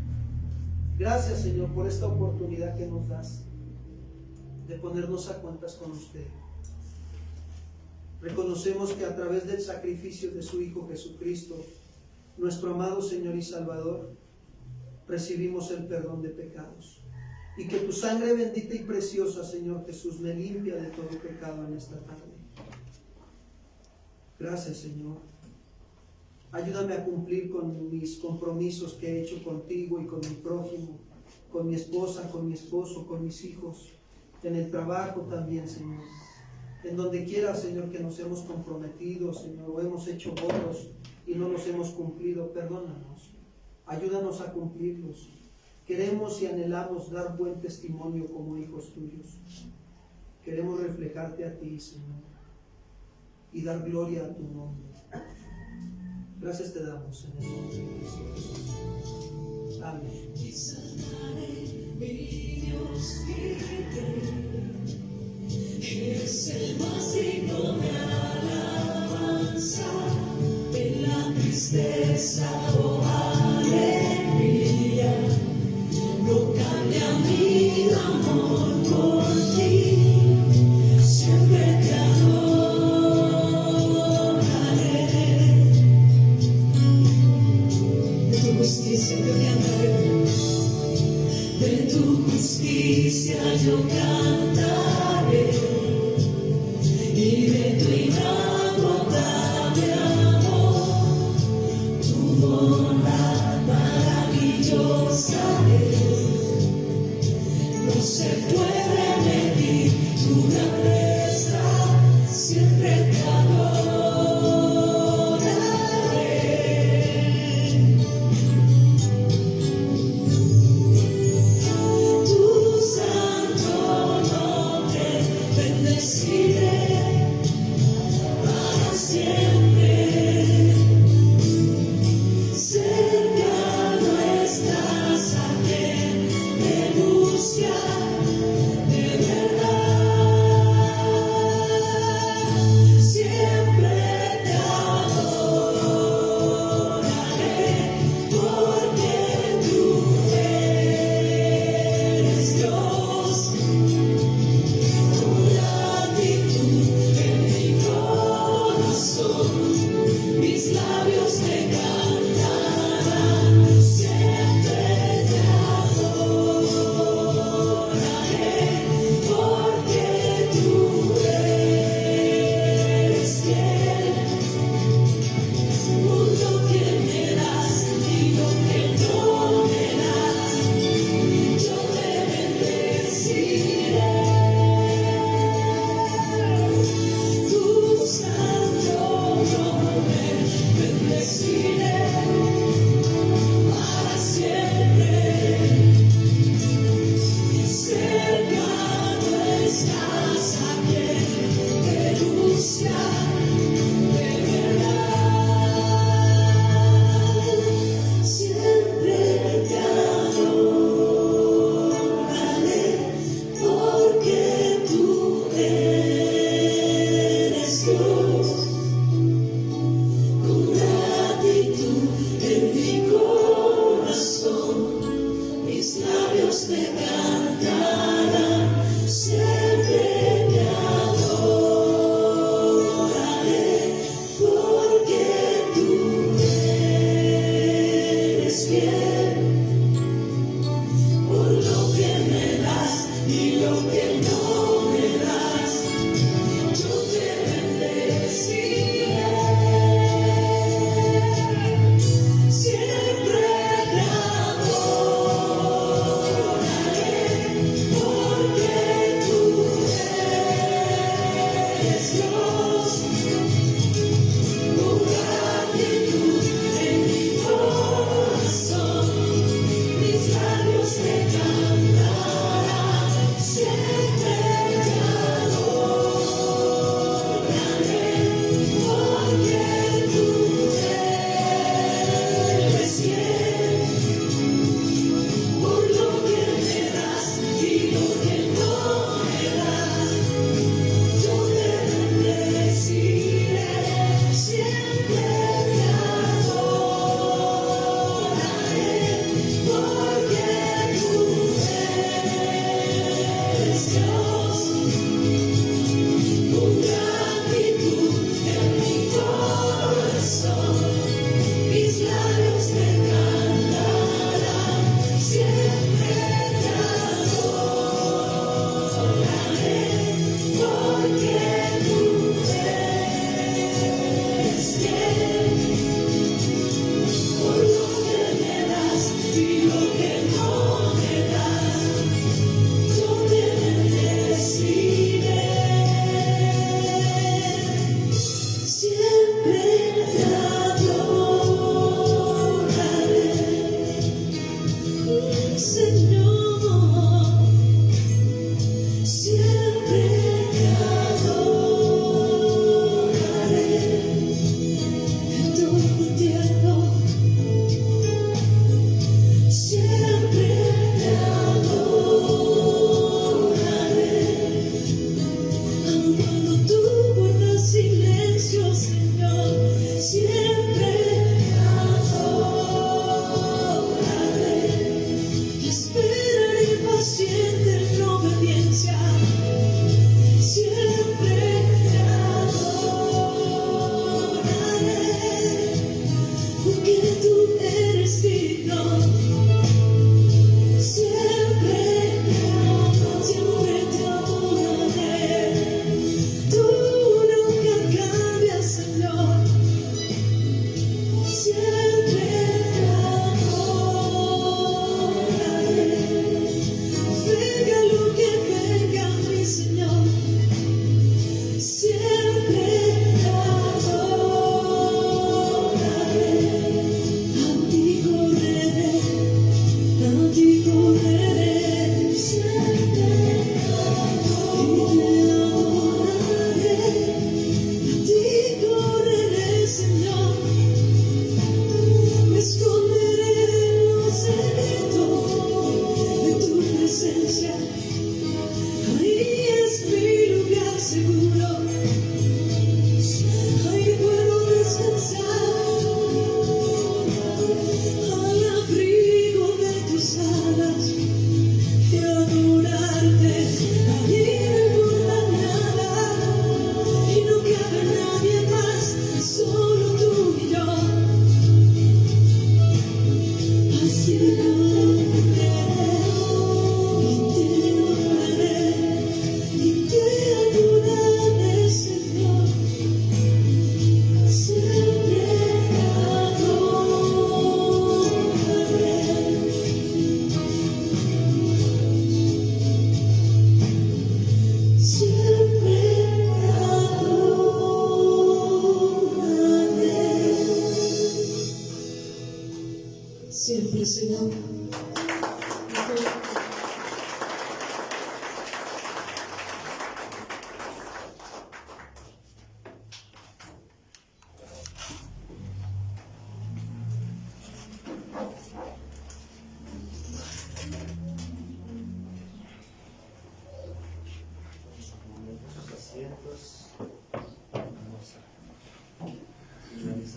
Gracias, Señor, por esta oportunidad que nos das de ponernos a cuentas con usted. Reconocemos que a través del sacrificio de su Hijo Jesucristo, nuestro amado Señor y Salvador, recibimos el perdón de pecados. Y que tu sangre bendita y preciosa, Señor Jesús, me limpia de todo pecado en esta tarde. Gracias, Señor. Ayúdame a cumplir con mis compromisos que he hecho contigo y con mi prójimo, con mi esposa, con mi esposo, con mis hijos, en el trabajo también, Señor. En donde quiera, Señor, que nos hemos comprometido, Señor, o hemos hecho votos y no los hemos cumplido, perdónanos. Ayúdanos a cumplirlos. Queremos y anhelamos dar buen testimonio como hijos tuyos. Queremos reflejarte a ti, Señor, y dar gloria a tu nombre. Gracias te damos en el nombre de Cristo Jesús. Amén. Y sanaré, mi Dios vive, es el más digno de alabanza, en la tristeza o alegría, no cambia mi amor por ti, siempre te adoraré. De tu justicia yo cantaré, de tu justicia yo cantaré, y de tu inagotable amor, tu bondad maravillosa es, no se puede medir tu grandeza, siempre te adoraré. Tu santo nombre bendeciré para siempre. Cercano estás a quien me busca de verdad.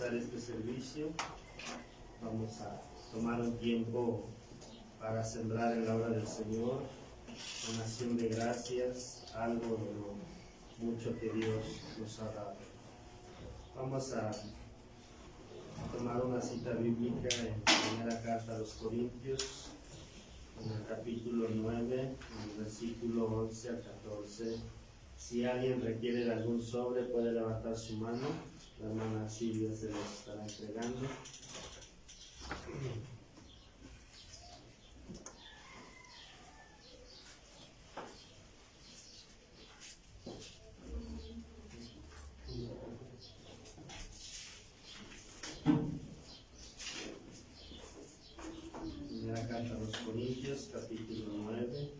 comenzar este servicio, vamos a tomar un tiempo para sembrar en la obra del Señor, en acción de gracias, algo de lo mucho que Dios nos ha dado. Vamos a tomar una cita bíblica en primera carta a los Corintios, en el capítulo 9, en el versículo 11 al 14. Si alguien requiere de algún sobre, puede levantar su mano. La hermana Silvia se los estará entregando. Primera carta a los Corintios, capítulo 9,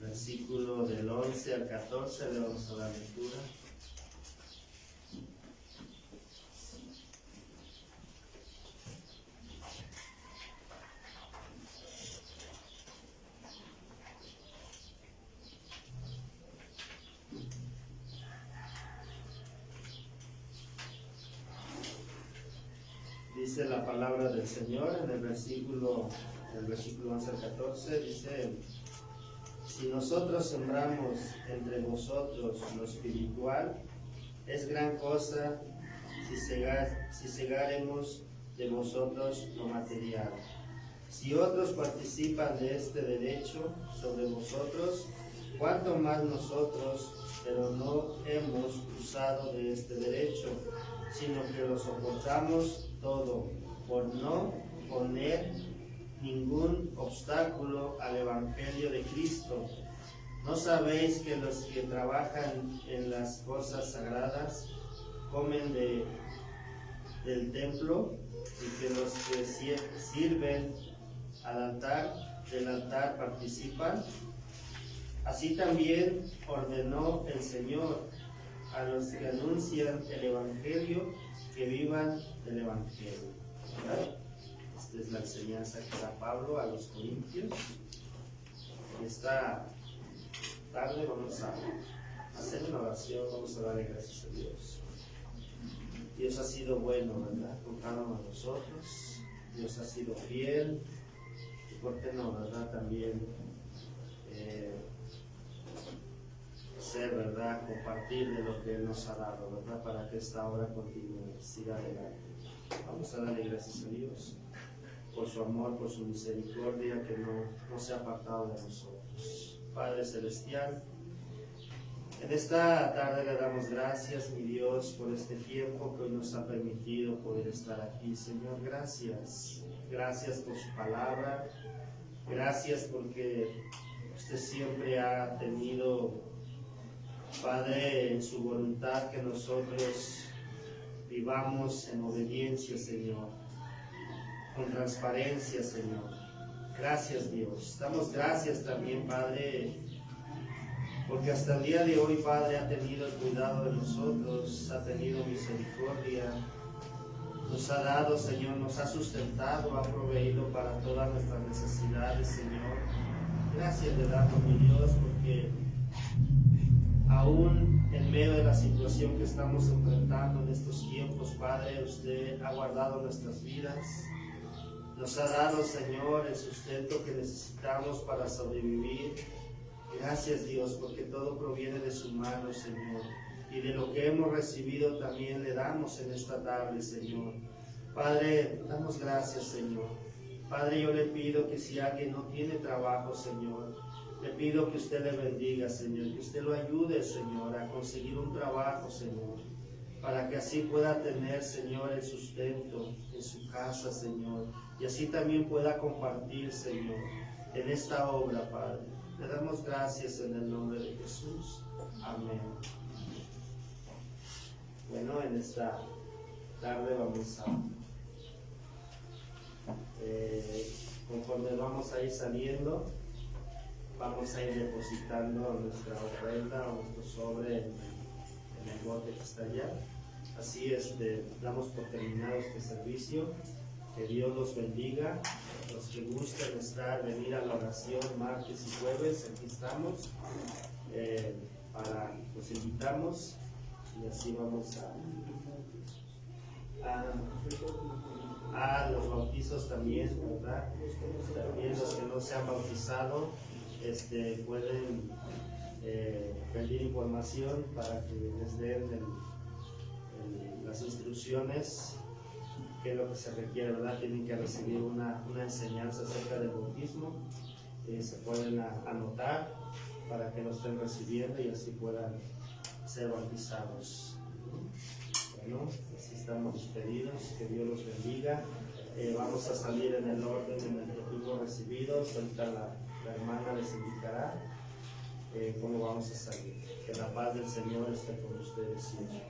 versículo del 11 al 14, le vamos a dar lectura. Dice la palabra del Señor en el versículo 11 al 14, dice: si nosotros sembramos entre vosotros lo espiritual, es gran cosa si segaremos de vosotros lo material. Si otros participan de este derecho sobre vosotros, cuánto más nosotros, pero no hemos usado de este derecho, sino que lo soportamos todo, por no poner ningún obstáculo al Evangelio de Cristo. ¿No sabéis que los que trabajan en las cosas sagradas comen del templo, y que los que sirven del altar participan? Así también ordenó el Señor a los que anuncian el Evangelio que vivan del Evangelio. ¿Verdad? Esta es la enseñanza que da Pablo a los Corintios. Esta tarde vamos a hacer una oración, vamos a darle gracias a Dios. Dios ha sido bueno, ¿verdad? Con cada uno de nosotros. Dios ha sido fiel. Y por qué no, ¿verdad? También ser, ¿verdad? Compartir de lo que Él nos ha dado, ¿verdad? Para que esta obra continúe, siga adelante. Vamos a darle gracias a Dios por su amor, por su misericordia, que no se ha apartado de nosotros. Padre Celestial, en esta tarde le damos gracias, mi Dios, por este tiempo que hoy nos ha permitido poder estar aquí. Señor, gracias. Gracias por su palabra. Gracias porque usted siempre ha tenido, Padre, en su voluntad que nosotros vivamos en obediencia, Señor, con transparencia, Señor. Gracias, Dios. Damos gracias también, Padre, porque hasta el día de hoy, Padre, ha tenido el cuidado de nosotros, ha tenido misericordia, nos ha dado, Señor, nos ha sustentado, ha proveído para todas nuestras necesidades, Señor. Gracias le damos, mi Dios, porque aún en medio de la situación que estamos enfrentando en estos tiempos, Padre, usted ha guardado nuestras vidas. Nos ha dado, Señor, el sustento que necesitamos para sobrevivir. Gracias, Dios, porque todo proviene de su mano, Señor. Y de lo que hemos recibido también le damos en esta tarde, Señor. Padre, damos gracias, Señor. Padre, yo le pido que si alguien no tiene trabajo, Señor, le pido que usted le bendiga, Señor, que usted lo ayude, Señor, a conseguir un trabajo, Señor, para que así pueda tener, Señor, el sustento en su casa, Señor, y así también pueda compartir, Señor, en esta obra, Padre. Le damos gracias en el nombre de Jesús. Amén. Bueno, en esta tarde vamos a, conforme vamos a ir saliendo, vamos a ir depositando nuestra ofrenda o nuestro sobre en el bote que está allá. Así damos por terminado este servicio. Que Dios los bendiga. Los que gusten venir a la oración martes y jueves, aquí estamos. Los invitamos y así vamos a Los bautizos también, ¿verdad? También los que no se han bautizado pueden pedir información para que les den las instrucciones, qué es lo que se requiere, ¿verdad? Tienen que recibir una enseñanza acerca del bautismo, se pueden anotar para que lo estén recibiendo y así puedan ser bautizados. Bueno, así estamos despedidos, que Dios los bendiga. Vamos a salir en el orden en el que fuimos recibidos. Ahorita la hermana les indicará cómo vamos a salir. Que la paz del Señor esté con ustedes siempre.